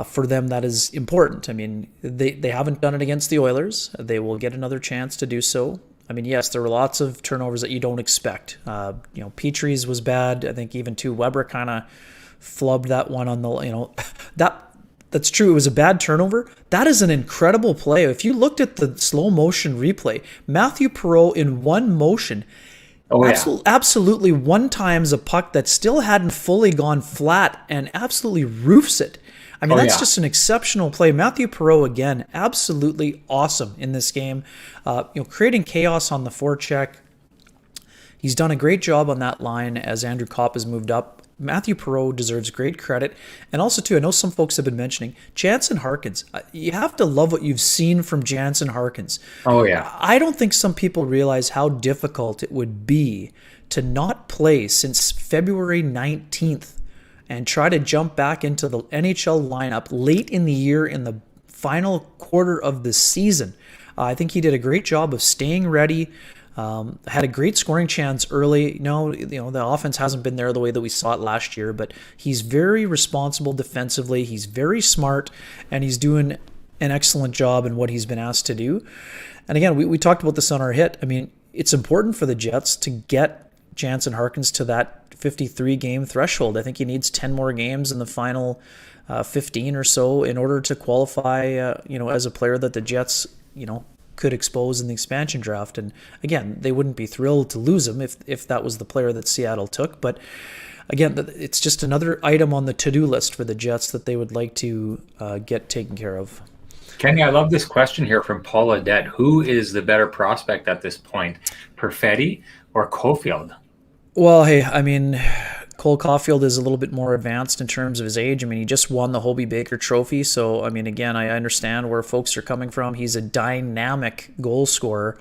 Speaker 1: for them that is important. I mean, they haven't done it against the Oilers. They will get another chance to do so. I mean, yes, there were lots of turnovers that you don't expect. Petrie's was bad. I think even Weber kind of flubbed that one on the, that's true. It was a bad turnover. That is an incredible play. If you looked at the slow motion replay, Mathieu Perreault in one motion
Speaker 2: Oh yeah.
Speaker 1: Absolutely one times a puck that still hadn't fully gone flat and absolutely roofs it. I mean, that's just an exceptional play. Matthew Perreault, again, absolutely awesome in this game. Creating chaos on the forecheck. He's done a great job on that line as Andrew Copp has moved up. Matthew Perreault deserves great credit. And also, too, I know some folks have been mentioning Jansen Harkins. You have to love what you've seen from Jansen Harkins.
Speaker 2: Oh, yeah.
Speaker 1: I don't think some people realize how difficult it would be to not play since February 19th and try to jump back into the NHL lineup late in the year in the final quarter of the season. I think he did a great job of staying ready. Had a great scoring chance early. The offense hasn't been there the way that we saw it last year, but he's very responsible defensively. He's very smart, and he's doing an excellent job in what he's been asked to do. And again, we talked about this on our hit. I mean, it's important for the Jets to get Jansen Harkins to that 53-game threshold. I think he needs 10 more games in the final 15 or so in order to qualify, as a player that the Jets, could expose in the expansion draft. And again, they wouldn't be thrilled to lose him if that was the player that Seattle took. But again, it's just another item on the to-do list for the Jets that they would like to get taken care of.
Speaker 2: Kenny, I love this question here from Paul Adet. Who is the better prospect at this point, Perfetti or Caulfield?
Speaker 1: Well, hey, I mean, Cole Caulfield is a little bit more advanced in terms of his age. I mean, he just won the Hobey Baker Trophy. So, I mean, again, I understand where folks are coming from. He's a dynamic goal scorer.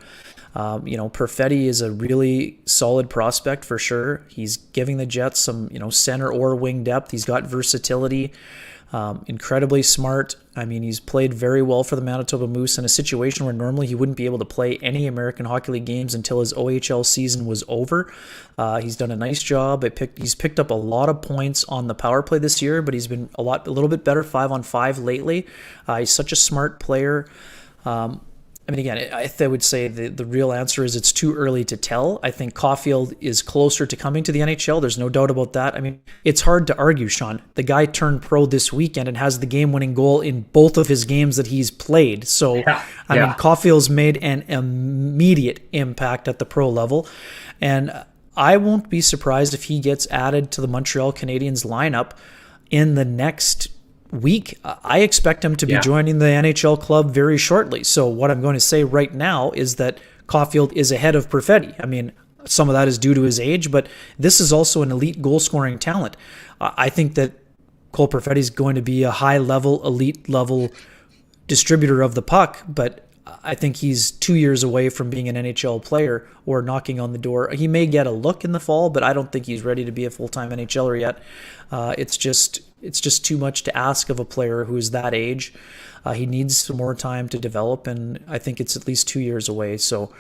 Speaker 1: Perfetti is a really solid prospect for sure. He's giving the Jets some, center or wing depth. He's got versatility. Incredibly smart. I mean, he's played very well for the Manitoba Moose in a situation where normally he wouldn't be able to play any American Hockey League games until his OHL season was over. He's done a nice job. He's picked up a lot of points on the power play this year, but he's been a little bit better 5-on-5 lately. He's such a smart player. I mean, again, I would say the real answer is it's too early to tell. I think Caulfield is closer to coming to the NHL. There's no doubt about that. I mean, it's hard to argue, Sean. The guy turned pro this weekend and has the game-winning goal in both of his games that he's played. So, I mean, Caulfield's made an immediate impact at the pro level. And I won't be surprised if he gets added to the Montreal Canadiens lineup in the next week. I expect him to be joining the NHL club very shortly. So what I'm going to say right now is that Caulfield is ahead of Perfetti. I mean, some of that is due to his age, but this is also an elite goal-scoring talent. I think that Cole Perfetti is going to be a high-level, elite-level distributor of the puck, but I think he's 2 years away from being an NHL player or knocking on the door. He may get a look in the fall, but I don't think he's ready to be a full-time NHLer yet. It's just too much to ask of a player who's that age. He needs some more time to develop, and I think it's at least 2 years away. So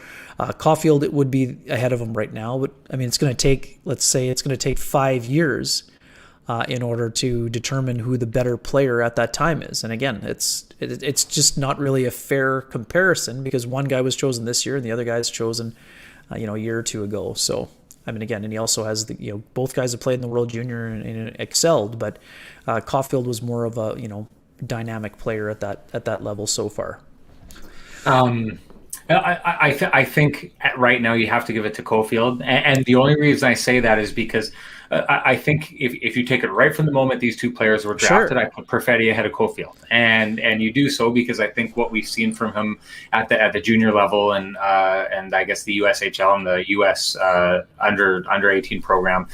Speaker 1: Caulfield, it would be ahead of him right now, but I mean, it's going to take 5 years in order to determine who the better player at that time is. And again, it's just not really a fair comparison because one guy was chosen this year and the other guy was chosen, a year or two ago. So, I mean, again, and he also has both guys have played in the World Junior and excelled, but Caulfield was more of a, dynamic player at that level so far.
Speaker 2: I think right now you have to give it to Caulfield, and the only reason I say that is because I think if you take it right from the moment these two players were drafted, I put Perfetti ahead of Caulfield, and you do so because I think what we've seen from him at the junior level and I guess the USHL and the US under 18 program.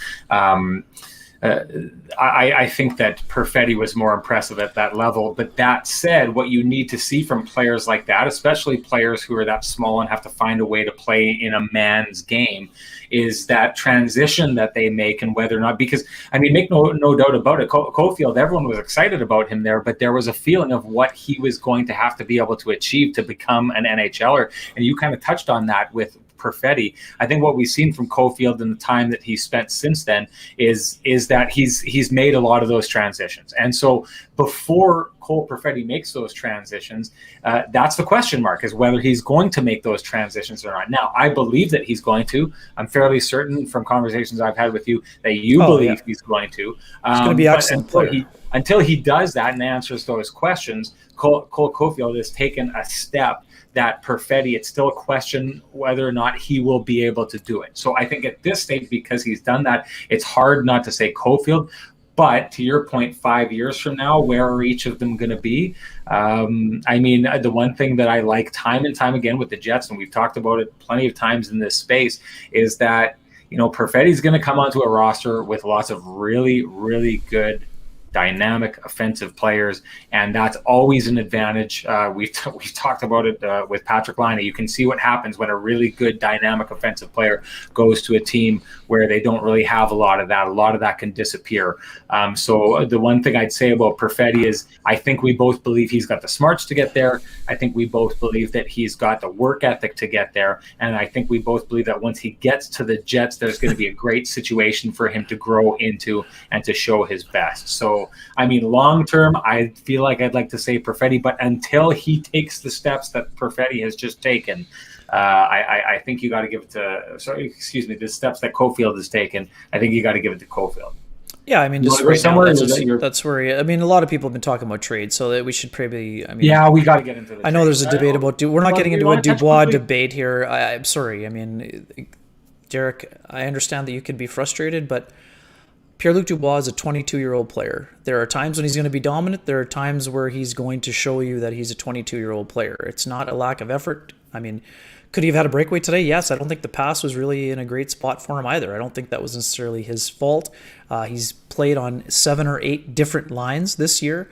Speaker 2: I think that Perfetti was more impressive at that level. But that said, what you need to see from players like that, especially players who are that small and have to find a way to play in a man's game, is that transition that they make and whether or not, because, I mean, make no doubt about it, Caulfield, everyone was excited about him there, but there was a feeling of what he was going to have to be able to achieve to become an NHLer. And you kind of touched on that with Perfetti. I think what we've seen from Caulfield in the time that he's spent since then is that he's made a lot of those transitions. And so before Cole Perfetti makes those transitions, that's the question mark, is whether he's going to make those transitions or not. Now, I believe that he's going to. I'm fairly certain from conversations I've had with you that you believe he's going to.
Speaker 1: He's going to be excellent player.
Speaker 2: Until he does that and answers those questions, Cole Caulfield has taken a step that Perfetti, it's still a question whether or not he will be able to do it. So I think at this stage, because he's done that, it's hard not to say Caulfield. But to your point, 5 years from now, where are each of them going to be? I mean, the one thing that I like time and time again with the Jets, and we've talked about it plenty of times in this space, is that, you know, Perfetti's going to come onto a roster with lots of really, really good dynamic offensive players, and that's always an advantage. We've talked about it with Patrick Laine. You can see what happens when a really good dynamic offensive player goes to a team where they don't really have a lot of that. A lot of that can disappear. So the one thing I'd say about Perfetti is I think we both believe he's got the smarts to get there. I think we both believe that he's got the work ethic to get there, and I think we both believe that once he gets to the Jets, there's going to be a great situation for him to grow into and to show his best. So I mean, long term, I feel like I'd like to say Perfetti, but until he takes the steps that Perfetti has just taken, I think you got to give it to. Sorry, excuse me. The steps that Caulfield has taken, I think you got to give it to Caulfield.
Speaker 1: Yeah, I mean, just right now, that's where. I mean, a lot of people have been talking about trade, so that we should probably. I mean,
Speaker 2: yeah, we got to get into.
Speaker 1: I know there's a debate about. We're not getting into a Dubois debate here. I'm sorry. I mean, Derek, I understand that you could be frustrated, but Pierre-Luc Dubois is a 22-year-old player. There are times when he's going to be dominant. There are times where he's going to show you that he's a 22-year-old player. It's not a lack of effort. I mean, could he have had a breakaway today? Yes. I don't think the pass was really in a great spot for him either. I don't think that was necessarily his fault. He's played on 7 or 8 different lines this year.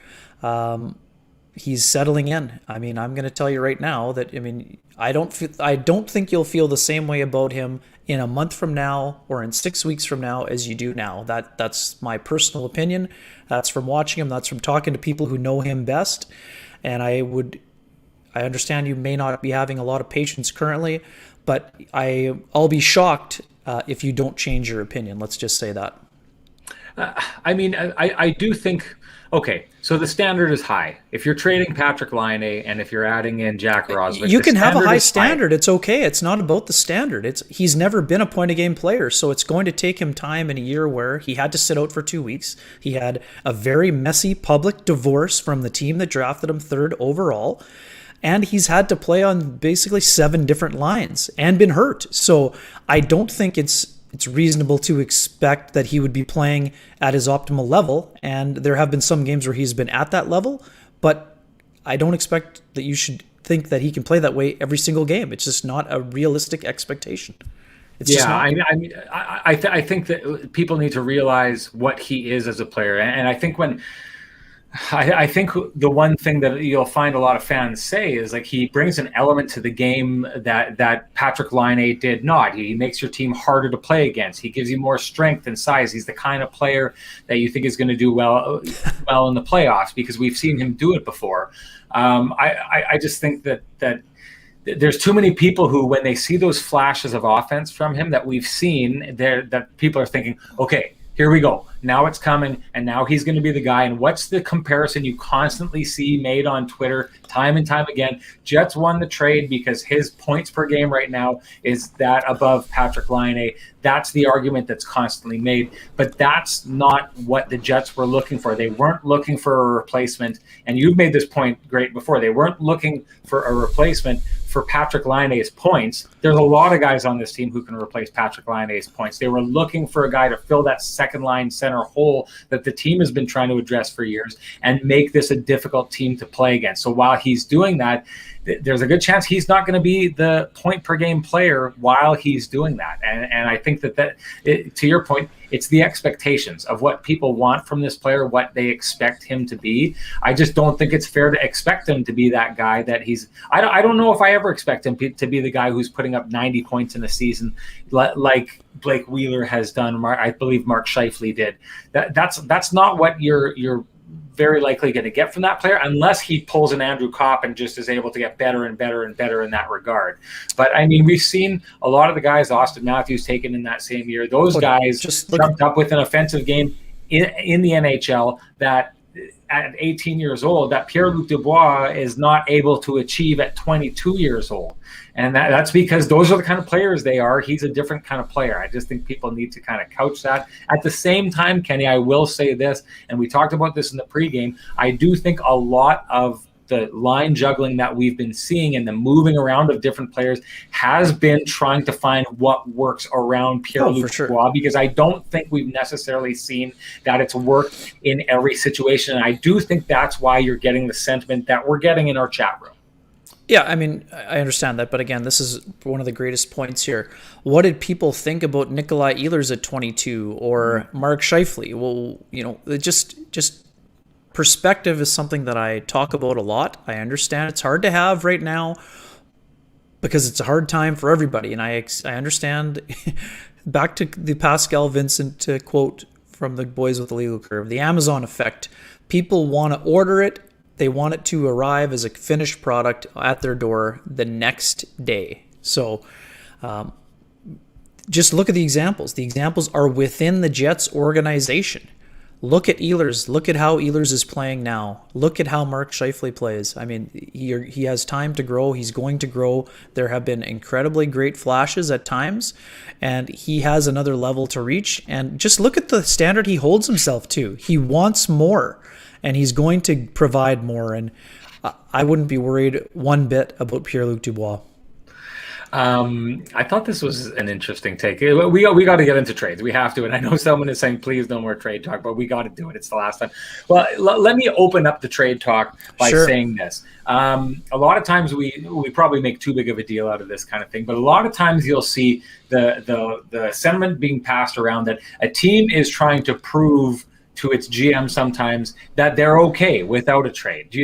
Speaker 1: He's settling in. I mean, I'm going to tell you right now that, I mean, I don't think you'll feel the same way about him in a month from now or in 6 weeks from now as you do now. That's my personal opinion. That's from watching him. That's from talking to people who know him best. And I understand you may not be having a lot of patience currently, but I'll be shocked if you don't change your opinion. Let's just say that.
Speaker 2: I mean, I do think, okay, so the standard is high. If you're trading Patrick Laine and if you're adding in Jack Roslovic,
Speaker 1: you can have a high standard. It's okay. It's not about the standard. He's never been a point-a-game player, so it's going to take him time in a year where he had to sit out for 2 weeks. He had a very messy public divorce from the team that drafted him 3rd overall, and he's had to play on basically 7 different lines and been hurt. So I don't think it's reasonable to expect that he would be playing at his optimal level. And there have been some games where he's been at that level, but I don't expect that you should think that he can play that way every single game. It's just not a realistic expectation.
Speaker 2: I think that people need to realize what he is as a player. And I think I think the one thing that you'll find a lot of fans say is like he brings an element to the game that Patrick Laine did not. He makes your team harder to play against. He gives you more strength and size. He's the kind of player that you think is going to do well in the playoffs because we've seen him do it before. I just think that there's too many people who, when they see those flashes of offense from him that we've seen, that people are thinking, okay, here we go. Now it's coming, and now he's going to be the guy. And what's the comparison you constantly see made on Twitter time and time again? Jets won the trade because his points per game right now is that above Patrick Laine. That's the argument that's constantly made. But that's not what the Jets were looking for. They weren't looking for a replacement. And you've made this point great before. They weren't looking for a replacement for Patrick Laine's points. There's a lot of guys on this team who can replace Patrick Laine's points. They were looking for a guy to fill that second line center hole that the team has been trying to address for years and make this a difficult team to play against. So while he's doing that, there's a good chance he's not going to be the point per game player while he's doing that. And I think that to your point, it's the expectations of what people want from this player, what they expect him to be. I just don't think it's fair to expect him to be that guy that he's. I don't know if I ever expect him to be the guy who's putting up 90 points in a season like Blake Wheeler has done. I believe Mark Scheifele did. That's not what you're very likely going to get from that player unless he pulls an Andrew Copp and just is able to get better and better and better in that regard. But I mean, we've seen a lot of the guys Austin Matthews taken in that same year. Those guys just jumped up with an offensive game in the NHL that at 18 years old that Pierre-Luc Dubois is not able to achieve at 22 years old. And that's because those are the kind of players they are. He's a different kind of player. I just think people need to kind of couch that. At the same time, Kenny, I will say this, and we talked about this in the pregame, I do think a lot of the line juggling that we've been seeing and the moving around of different players has been trying to find what works around Pierre-Luc Dubois, because I don't think we've necessarily seen that it's worked in every situation. And I do think that's why you're getting the sentiment that we're getting in our chat room.
Speaker 1: Yeah, I mean, I understand that, but again, this is one of the greatest points here. What did people think about Nikolai Ehlers at 22 or Mark Scheifele? Well, you know, just perspective is something that I talk about a lot. I understand it's hard to have right now because it's a hard time for everybody, and I understand. Back to the Pascal Vincent quote from the Boys with the Legal Curve, the Amazon effect. People want to order it. They want it to arrive as a finished product at their door the next day. So just look at the examples. The examples are within the Jets organization. Look at Ehlers. Look at how Ehlers is playing now. Look at how Mark Scheifele plays. I mean, he has time to grow. He's going to grow. There have been incredibly great flashes at times, and he has another level to reach. And just look at the standard he holds himself to. He wants more, and he's going to provide more. And I wouldn't be worried one bit about Pierre-Luc Dubois.
Speaker 2: I thought this was an interesting take. We got to get into trades. We have to. And I know someone is saying, please no more trade talk, but we got to do it. It's the last time. Well, let me open up the trade talk by saying this. A lot of times we probably make too big of a deal out of this kind of thing, but a lot of times you'll see the sentiment being passed around that a team is trying to prove to its GM sometimes that they're okay without a trade.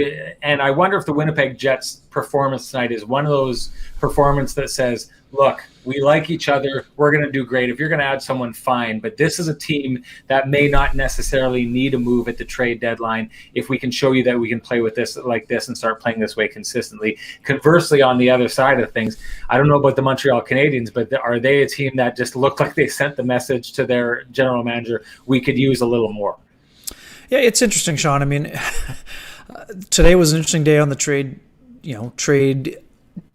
Speaker 2: And I wonder if the Winnipeg Jets performance tonight is one of those performances that says, look, we like each other. We're going to do great. If you're going to add someone, fine. But this is a team that may not necessarily need a move at the trade deadline if we can show you that we can play with this like this and start playing this way consistently. Conversely, on the other side of things, I don't know about the Montreal Canadiens, but are they a team that just looked like they sent the message to their general manager, we could use a little more?
Speaker 1: Yeah, it's interesting, Sean. I mean, today was an interesting day on the trade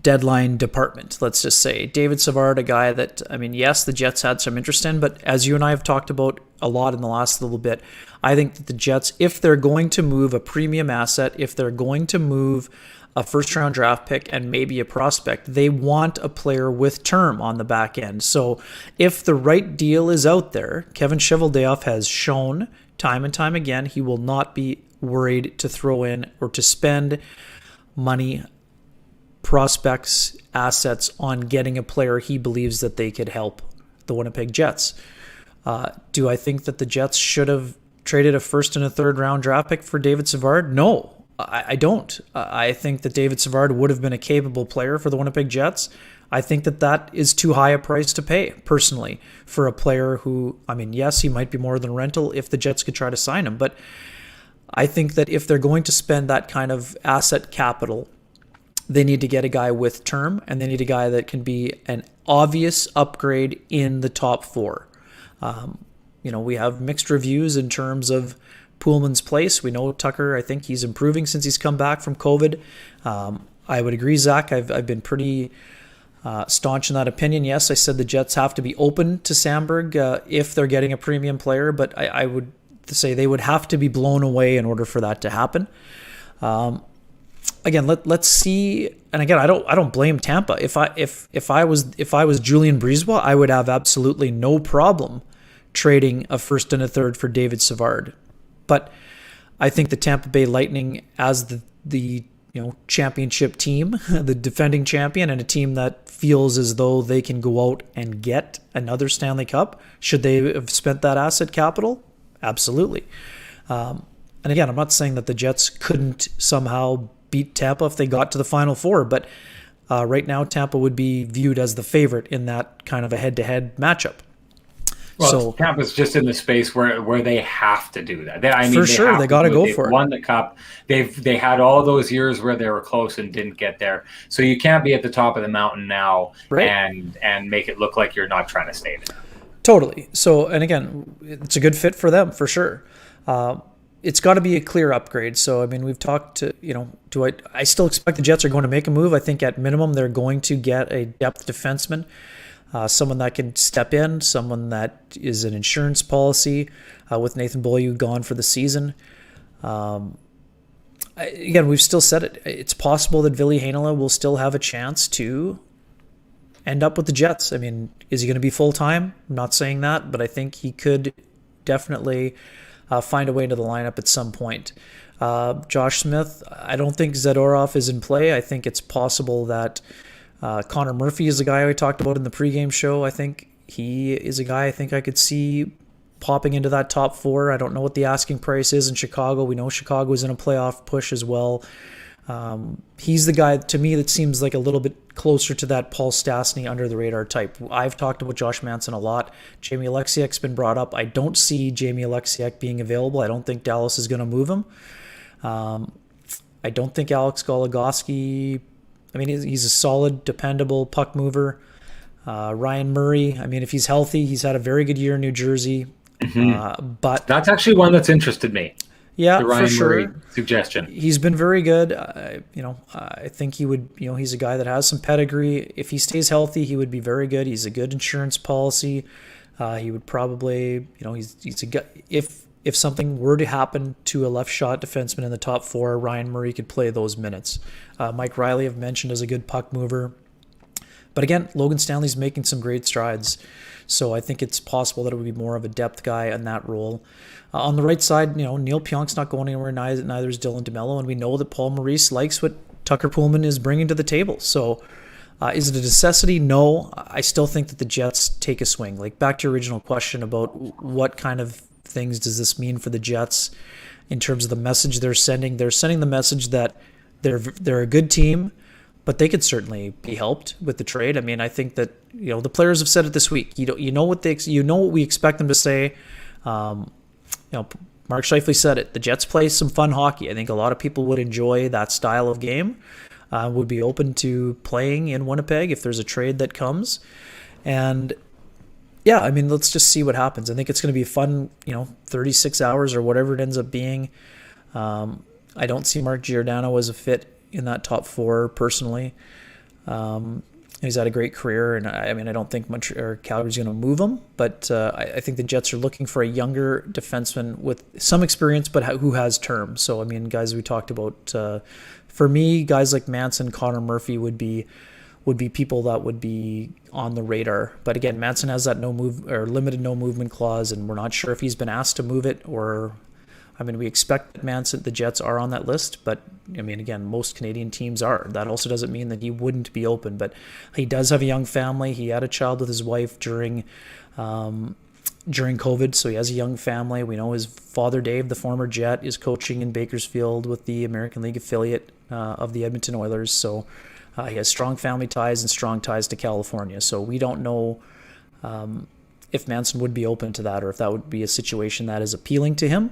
Speaker 1: deadline department, let's just say. David Savard, a guy that, I mean, yes, the Jets had some interest in, but as you and I have talked about a lot in the last little bit, I think that the Jets, if they're going to move a premium asset, if they're going to move a first-round draft pick and maybe a prospect, they want a player with term on the back end. So if the right deal is out there, Kevin Cheveldayoff has shown time and time again he will not be worried to throw in or to spend money, prospects, assets on getting a player he believes that they could help the Winnipeg Jets. Do I think that the Jets should have traded a first and a third round draft pick for David Savard? No, I don't. I think that David Savard would have been a capable player for the Winnipeg Jets. I think that is too high a price to pay, personally, for a player who, I mean, yes, he might be more than a rental if the Jets could try to sign him, but I think that if they're going to spend that kind of asset capital, they need to get a guy with term, and they need a guy that can be an obvious upgrade in the top four. We have mixed reviews in terms of Poolman's place. We know Tucker, I think he's improving since he's come back from COVID. I would agree, Zach. I've been pretty staunch in that opinion. Yes, I said the Jets have to be open to Sandberg if they're getting a premium player, but I would say they would have to be blown away in order for that to happen. Again, let's see. And again, I don't blame Tampa. If I was Julian Brisebois, I would have absolutely no problem trading a first and a third for David Savard. But I think the Tampa Bay Lightning, as the championship team, the defending champion, and a team that feels as though they can go out and get another Stanley Cup, should they have spent that asset capital? Absolutely. And again, I'm not saying that the Jets couldn't somehow beat Tampa if they got to the Final Four, but right now Tampa would be viewed as the favorite in that kind of a head-to-head matchup.
Speaker 2: Well,
Speaker 1: so
Speaker 2: Tampa's just in the space where they have to do that. They
Speaker 1: got to go for it.
Speaker 2: They won the Cup. They had all those years where they were close and didn't get there. So you can't be at the top of the mountain now, right, and make it look like you're not trying to stay there.
Speaker 1: Totally. So, and again, it's a good fit for them for sure. it's got to be a clear upgrade. So, I mean, we've talked to, I still expect the Jets are going to make a move. I think at minimum they're going to get a depth defenseman, someone that can step in, someone that is an insurance policy with Nathan Beaulieu gone for the season. Again, we've still said it. It's possible that Ville Heinola will still have a chance to end up with the Jets. I mean, is he going to be full-time? I'm not saying that, but I think he could definitely find a way into the lineup at some point. Josh Smith, I don't think Zadorov is in play. I think it's possible that Connor Murphy is the guy we talked about in the pregame show. I think he is a guy I think I could see popping into that top four. I don't know what the asking price is in Chicago. We know Chicago is in a playoff push as well. He's the guy, to me, that seems like a little bit closer to that Paul Stastny under-the-radar type. I've talked about Josh Manson a lot. Jamie Alexiak's been brought up. I don't see Jamie Alexiak being available. I don't think Dallas is going to move him. I don't think Alex Goligoski, I mean, he's a solid, dependable puck mover. Ryan Murray, I mean, if he's healthy, he's had a very good year in New Jersey. But
Speaker 2: that's actually one that's interested me.
Speaker 1: Yeah,
Speaker 2: the Ryan
Speaker 1: for sure.
Speaker 2: Murray suggestion.
Speaker 1: He's been very good. I think he would. He's a guy that has some pedigree. If he stays healthy, he would be very good. He's a good insurance policy. He would probably, he's a guy. If something were to happen to a left shot defenseman in the top four, Ryan Murray could play those minutes. Mike Riley, I've mentioned, is a good puck mover. But again, Logan Stanley's making some great strides. So I think it's possible that it would be more of a depth guy in that role. On the right side, Neil Pionk's not going anywhere, neither is Dylan DeMello, and we know that Paul Maurice likes what Tucker Pullman is bringing to the table. So is it a necessity? No. I still think that the Jets take a swing. Like, back to your original question about what kind of things does this mean for the Jets in terms of the message they're sending. They're sending the message that they're a good team, but they could certainly be helped with the trade. I mean, I think that the players have said it this week. You know what we expect them to say. Mark Scheifele said it. The Jets play some fun hockey. I think a lot of people would enjoy that style of game. Would be open to playing in Winnipeg if there's a trade that comes. And yeah, I mean, let's just see what happens. I think it's going to be fun. 36 hours or whatever it ends up being. I don't see Mark Giordano as a fit in that top four personally. He's had a great career, and I don't think Calgary's going to move him, but I think the Jets are looking for a younger defenseman with some experience, but who has term. So, I mean, guys we talked about, for me, guys like Manson, Connor Murphy would be people that would be on the radar. But again, Manson has that limited no movement clause, and we're not sure if he's been asked to move it or. I mean, we expect that the Jets are on that list, but I mean, again, most Canadian teams are. That also doesn't mean that he wouldn't be open, but he does have a young family. He had a child with his wife during COVID, so he has a young family. We know his father, Dave, the former Jet, is coaching in Bakersfield with the American League affiliate of the Edmonton Oilers, so he has strong family ties and strong ties to California. So we don't know if Manson would be open to that or if that would be a situation that is appealing to him.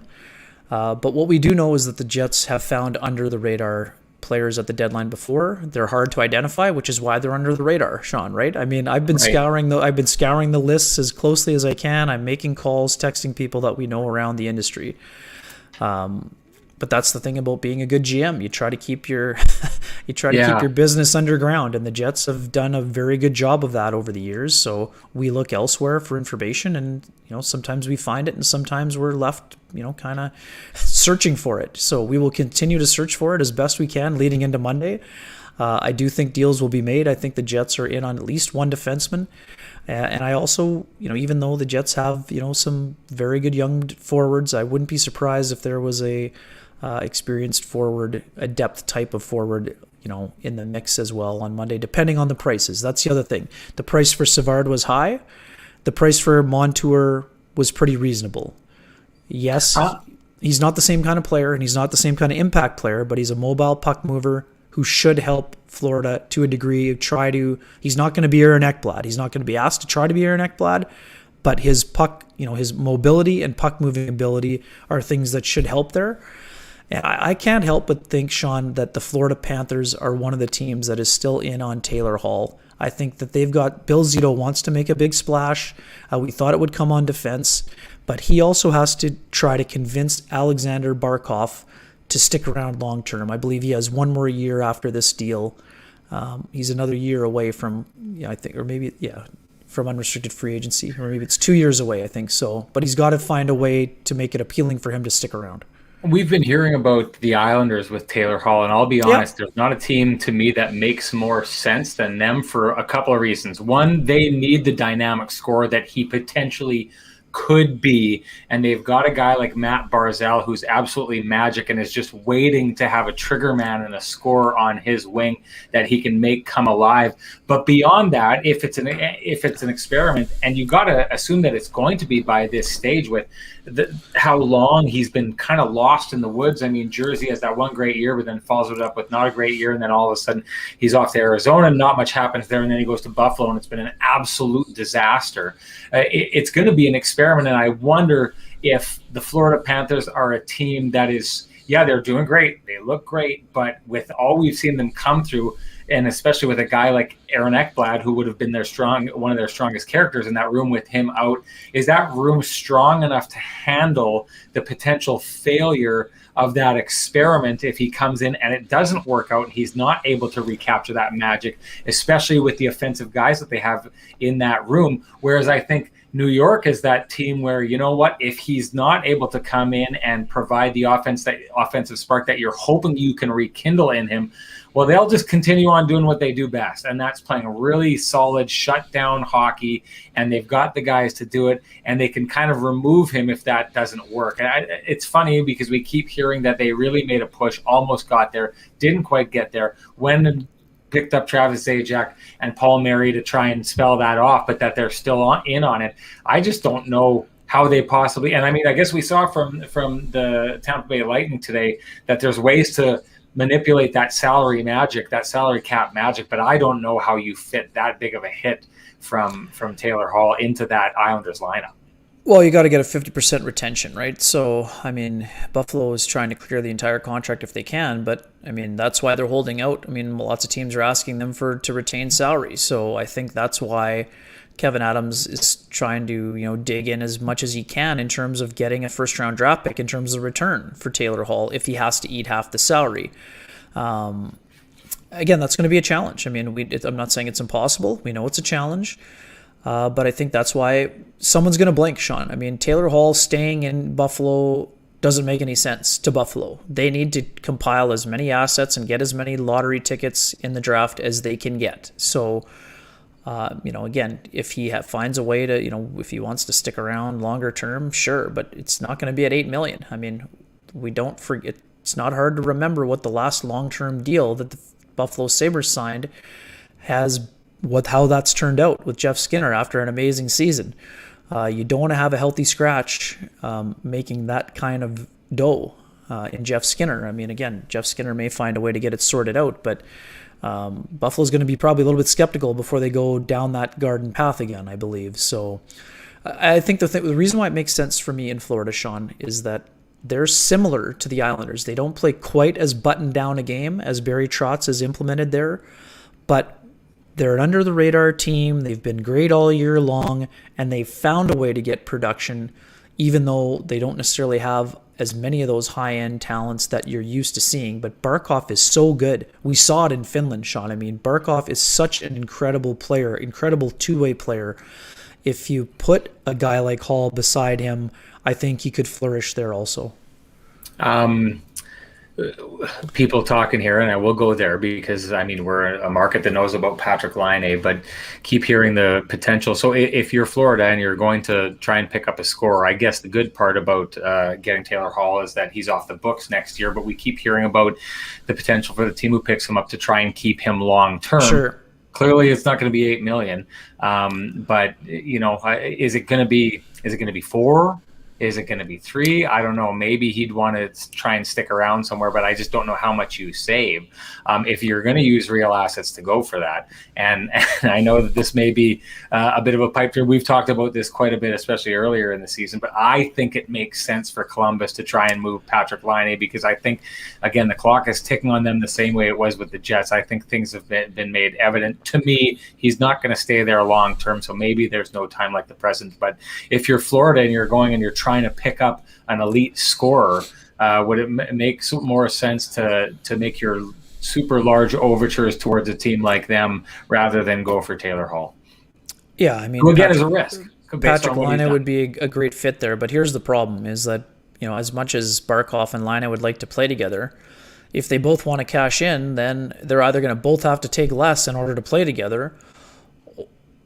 Speaker 1: But what we do know is that the Jets have found under-the-radar players at the deadline before. They're hard to identify, which is why they're under the radar, Sean, right? I mean, I've been scouring the lists as closely as I can. I'm making calls, texting people that we know around the industry. But that's the thing about being a good GM. You try to keep your keep your business underground, and the Jets have done a very good job of that over the years. So we look elsewhere for information, and sometimes we find it, and sometimes we're left kind of searching for it. So we will continue to search for it as best we can leading into Monday. I do think deals will be made. I think the Jets are in on at least one defenseman. And I also, even though the Jets have, some very good young forwards, I wouldn't be surprised if there was a experienced forward, a depth type of forward, in the mix as well on Monday, depending on the prices. That's the other thing. The price for Savard was high. The price for Montour was pretty reasonable. Yes, he's not the same kind of player, and he's not the same kind of impact player, but he's a mobile puck mover who should help Florida to a degree. He's not going to be Aaron Ekblad. He's not going to be asked to try to be Aaron Ekblad, but his puck, his mobility and puck moving ability are things that should help there. And I can't help but think, Sean, that the Florida Panthers are one of the teams that is still in on Taylor Hall. I think that they've got Bill Zito wants to make a big splash. We thought it would come on defense, but he also has to try to convince Alexander Barkov to stick around long term. I believe he has one more year after this deal. He's another year away from, I think, or maybe, from unrestricted free agency, or maybe it's 2 years away, I think so. But he's got to find a way to make it appealing for him to stick around.
Speaker 2: We've been hearing about the Islanders with Taylor Hall, and I'll be honest, there's not a team to me that makes more sense than them for a couple of reasons. One, they need the dynamic scorer that he potentially could be, and they've got a guy like Matt Barzal who's absolutely magic and is just waiting to have a trigger man and a scorer on his wing that he can make come alive. But beyond that, if it's an experiment, and you got to assume that it's going to be by this stage with how long he's been kind of lost in the woods. I mean, Jersey has that one great year, but then follows it up with not a great year, and then all of a sudden he's off to Arizona and not much happens there, and then he goes to Buffalo and it's been an absolute disaster. It's going to be an experiment, and I wonder if the Florida Panthers are a team that is, they're doing great, they look great, but with all we've seen them come through, and especially with a guy like Aaron Ekblad, who would have been one of their strongest characters in that room with him out, is that room strong enough to handle the potential failure of that experiment if he comes in and it doesn't work out and he's not able to recapture that magic, especially with the offensive guys that they have in that room? Whereas I think New York is that team where, you know what, if he's not able to come in and provide the offensive spark that you're hoping you can rekindle in him, well, they'll just continue on doing what they do best, and that's playing really solid shutdown hockey, and they've got the guys to do it, and they can kind of remove him if that doesn't work. And it's funny because we keep hearing that they really made a push, almost got there, didn't quite get there, when picked up Travis Zajac and Paul Mary to try and spell that off, but that they're still in on it. I just don't know how they possibly, and I mean, I guess we saw from the Tampa Bay Lightning today that there's ways to manipulate that salary cap magic, but I don't know how you fit that big of a hit from Taylor Hall into that Islanders lineup.
Speaker 1: Well, you got to get a 50% retention, right? So, I mean, Buffalo is trying to clear the entire contract if they can, but I mean, that's why they're holding out. I mean, lots of teams are asking them to retain salary. So I think that's why Kevin Adams is trying to, dig in as much as he can in terms of getting a first-round draft pick in terms of return for Taylor Hall if he has to eat half the salary. Again, that's going to be a challenge. I mean, I'm not saying it's impossible. We know it's a challenge. But I think that's why someone's going to blink, Sean. I mean, Taylor Hall staying in Buffalo doesn't make any sense to Buffalo. They need to compile as many assets and get as many lottery tickets in the draft as they can get. So, again, if he finds a way to, if he wants to stick around longer term, sure, but it's not going to be at $8 million. I mean, we don't forget. It's not hard to remember what the last long-term deal that the Buffalo Sabres signed how that's turned out with Jeff Skinner after an amazing season. You don't want to have a healthy scratch making that kind of dough in Jeff Skinner. I mean, again, Jeff Skinner may find a way to get it sorted out, but Buffalo's going to be probably a little bit skeptical before they go down that garden path again, I believe. So I think the reason why it makes sense for me in Florida, Sean, is that they're similar to the Islanders. They don't play quite as buttoned down a game as Barry Trotz has implemented there, but they're an under-the-radar team. They've been great all year long, and they've found a way to get production, even though they don't necessarily have as many of those high-end talents that you're used to seeing. But Barkov is so good. We saw it in Finland, Sean. I mean, Barkov is such an incredible player, incredible two-way player. If you put a guy like Hall beside him, I think he could flourish there also.
Speaker 2: People talking here, and I will go there because, I mean, we're a market that knows about Patrick Laine, but keep hearing the potential. So if you're Florida and you're going to try and pick up a scorer, I guess the good part about getting Taylor Hall is that he's off the books next year, but we keep hearing about the potential for the team who picks him up to try and keep him long term.
Speaker 1: Sure.
Speaker 2: Clearly, it's not going to be $8 million, but is it going to be 4? Is it going to be 3? I don't know. Maybe he'd want to try and stick around somewhere, but I just don't know how much you save if you're going to use real assets to go for that. And I know that this may be a bit of a pipe dream. We've talked about this quite a bit, especially earlier in the season, but I think it makes sense for Columbus to try and move Patrik Laine, because I think, again, the clock is ticking on them the same way it was with the Jets. I think things have been made evident. To me, he's not going to stay there long term, so maybe there's no time like the present. But if you're Florida and you're going and you're trying to pick up an elite scorer, would it make more sense to make your super large overtures towards a team like them rather than go for Taylor Hall?
Speaker 1: Yeah, I mean,
Speaker 2: who again is a risk.
Speaker 1: Patrik Laine would be a great fit there, but here's the problem: is that, you know, as much as Barkov and Laine would like to play together, if they both want to cash in, then they're either going to both have to take less in order to play together,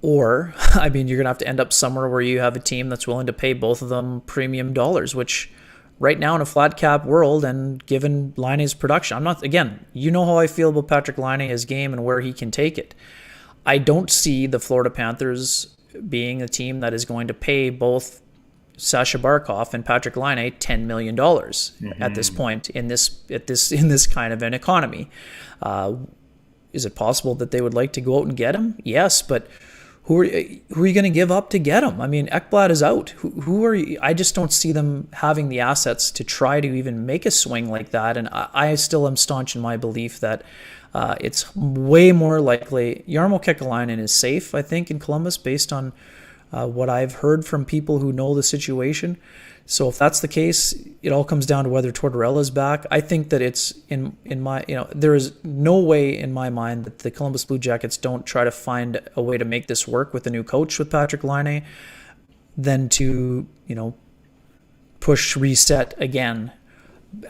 Speaker 1: or, I mean, you're going to have to end up somewhere where you have a team that's willing to pay both of them premium dollars, which right now in a flat cap world and given Laine's production, I'm not, again, you know how I feel about Patrik Laine, his game, and where he can take it. I don't see the Florida Panthers being a team that is going to pay both Sasha Barkov and Patrik Laine $10 million at this point in this kind of an economy. Is it possible that they would like to go out and get him? Yes, but who are you going to give up to get him? I mean, Ekblad is out. Who are you? I just don't see them having the assets to try to even make a swing like that. And I still am staunch in my belief that it's way more likely Jarmo Kekalainen is safe, I think, in Columbus based on what I've heard from people who know the situation. So if that's the case, it all comes down to whether Tortorella's back. I think that it's in my, there is no way in my mind that the Columbus Blue Jackets don't try to find a way to make this work with a new coach with Patrik Laine than to, push reset again.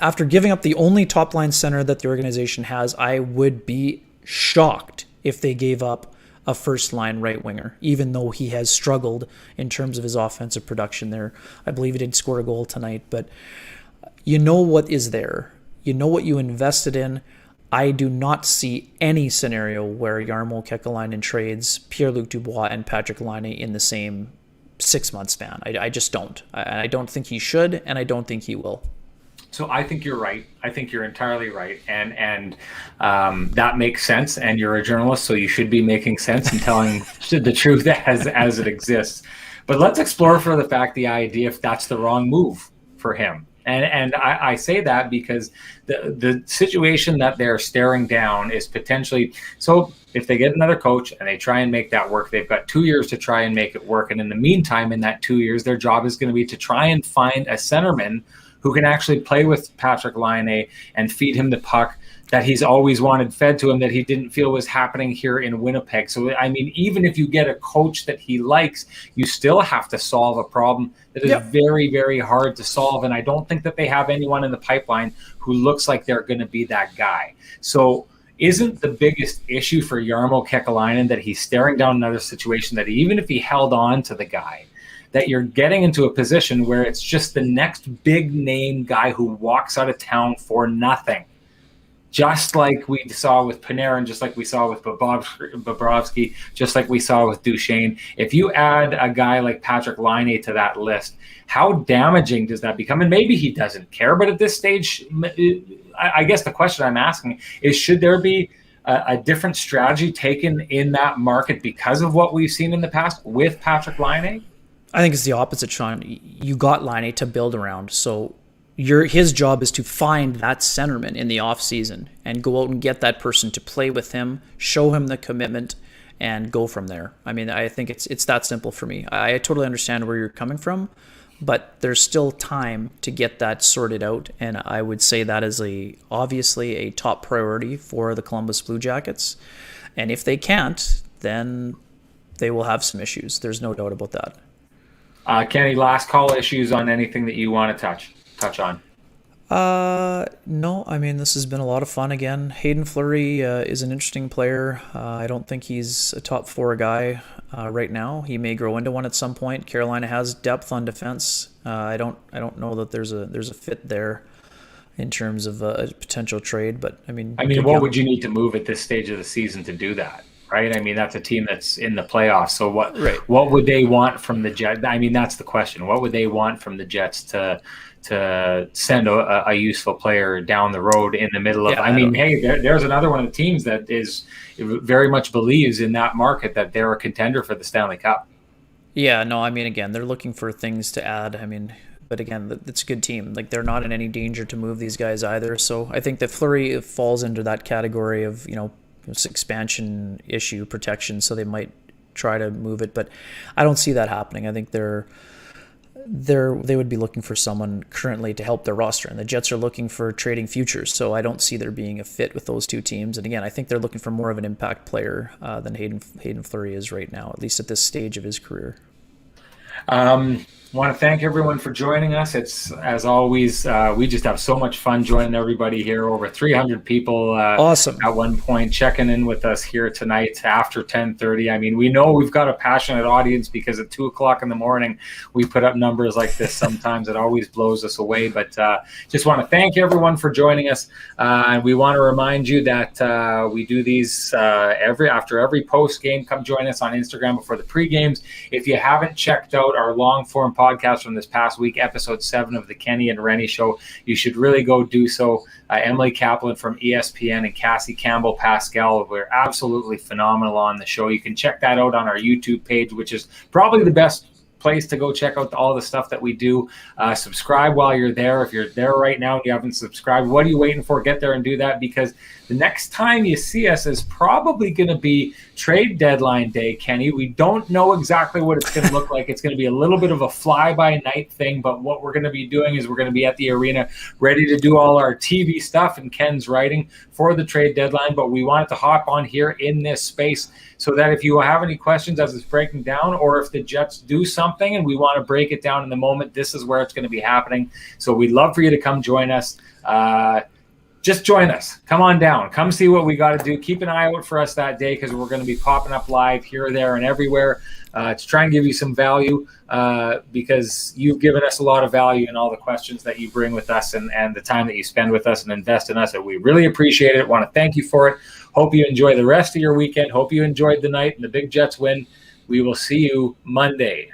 Speaker 1: After giving up the only top line center that the organization has, I would be shocked if they gave up a first-line right winger, even though he has struggled in terms of his offensive production there. I believe he did score a goal tonight, but you know what is there. You know what you invested in. I do not see any scenario where Jarmo Kekalainen trades Pierre-Luc Dubois and Patrik Laine in the same 6-month span. I just don't. I don't think he should, and I don't think he will.
Speaker 2: So I think you're right. I think you're entirely right, and that makes sense. And you're a journalist, so you should be making sense and telling the truth as it exists. But let's explore for the idea if that's the wrong move for him. And I say that because the situation that they're staring down is potentially, so if they get another coach and they try and make that work, they've got 2 years to try and make it work. And in the meantime, in that 2 years, their job is going to be to try and find a centerman who can actually play with Patrik Laine and feed him the puck that he's always wanted fed to him, that he didn't feel was happening here in Winnipeg. So, I mean, even if you get a coach that he likes, you still have to solve a problem that is very, very hard to solve. And I don't think that they have anyone in the pipeline who looks like they're going to be that guy. So isn't the biggest issue for Jarmo Kekalainen that he's staring down another situation that even if he held on to the guy, that you're getting into a position where it's just the next big name guy who walks out of town for nothing. Just like we saw with Panarin, just like we saw with Bobrovsky, just like we saw with Duchesne. If you add a guy like Patrik Laine to that list, how damaging does that become? And maybe he doesn't care, but at this stage, I guess the question I'm asking is, should there be a different strategy taken in that market because of what we've seen in the past with Patrik Laine?
Speaker 1: I think it's the opposite, Sean. You got Laine to build around, so his job is to find that centerman in the off season and go out and get that person to play with him, show him the commitment, and go from there. I mean, I think it's that simple for me. I totally understand where you're coming from, but there's still time to get that sorted out, and I would say that is obviously a top priority for the Columbus Blue Jackets. And if they can't, then they will have some issues. There's no doubt about that.
Speaker 2: Kenny, last call issues on anything that you want to touch on?
Speaker 1: No, I mean, this has been a lot of fun again. Hayden Fleury is an interesting player. I don't think he's a top 4 guy right now. He may grow into one at some point. Carolina has depth on defense. I don't know that there's a fit there in terms of a potential trade, but I mean,
Speaker 2: what would you need to move at this stage of the season to do that? right? I mean, that's a team that's in the playoffs. So
Speaker 1: Right.
Speaker 2: what would they want from the Jets? I mean, that's the question. What would they want from the Jets to send a useful player down the road in the middle of?
Speaker 1: Yeah,
Speaker 2: I mean, hey, there's another one of the teams that is very much believes in that market that they're a contender for the Stanley Cup.
Speaker 1: Yeah, no, I mean, again, they're looking for things to add. I mean, but again, it's a good team. Like, they're not in any danger to move these guys either. So I think that Fleury falls into that category of, this expansion issue protection. So they might try to move it, but I don't see that happening. I think they would be looking for someone currently to help their roster, and the Jets are looking for trading futures. So I don't see there being a fit with those two teams. And again, I think they're looking for more of an impact player than Hayden Fleury is right now, at least at this stage of his career.
Speaker 2: Want to thank everyone for joining us. It's, as always, we just have so much fun joining everybody here. Over 300 people
Speaker 1: Awesome.
Speaker 2: At one point checking in with us here tonight after 10:30. I mean, we know we've got a passionate audience because at 2 o'clock in the morning, we put up numbers like this. Sometimes it always blows us away, but just want to thank everyone for joining us. And we want to remind you that we do these after every post game. Come join us on Instagram before the pre-games. If you haven't checked out our long form podcast from this past week, episode 7 of the Kenny and Renny Show, you should really go do so. Emily Kaplan from ESPN and Cassie Campbell Pascal were absolutely phenomenal on the show. You can check that out on our YouTube page, which is probably the best place to go check out all the stuff that we do. Subscribe while you're there. If you're there right now and you haven't subscribed, what are you waiting for? Get there and do that, because the next time you see us is probably going to be trade deadline day, Kenny. We don't know exactly what it's going to look like. It's going to be a little bit of a fly-by-night thing, but what we're going to be doing is we're going to be at the arena ready to do all our TV stuff and Ken's writing for the trade deadline, but we wanted to hop on here in this space so that if you have any questions as it's breaking down, or if the Jets do something and we want to break it down in the moment, this is where it's going to be happening. So we'd love for you to come join us. Just join us. Come on down. Come see what we got to do. Keep an eye out for us that day, because we're going to be popping up live here, there, and everywhere to try and give you some value, because you've given us a lot of value in all the questions that you bring with us and the time that you spend with us and invest in us. And we really appreciate it. Want to thank you for it. Hope you enjoy the rest of your weekend. Hope you enjoyed the night and the big Jets win. We will see you Monday.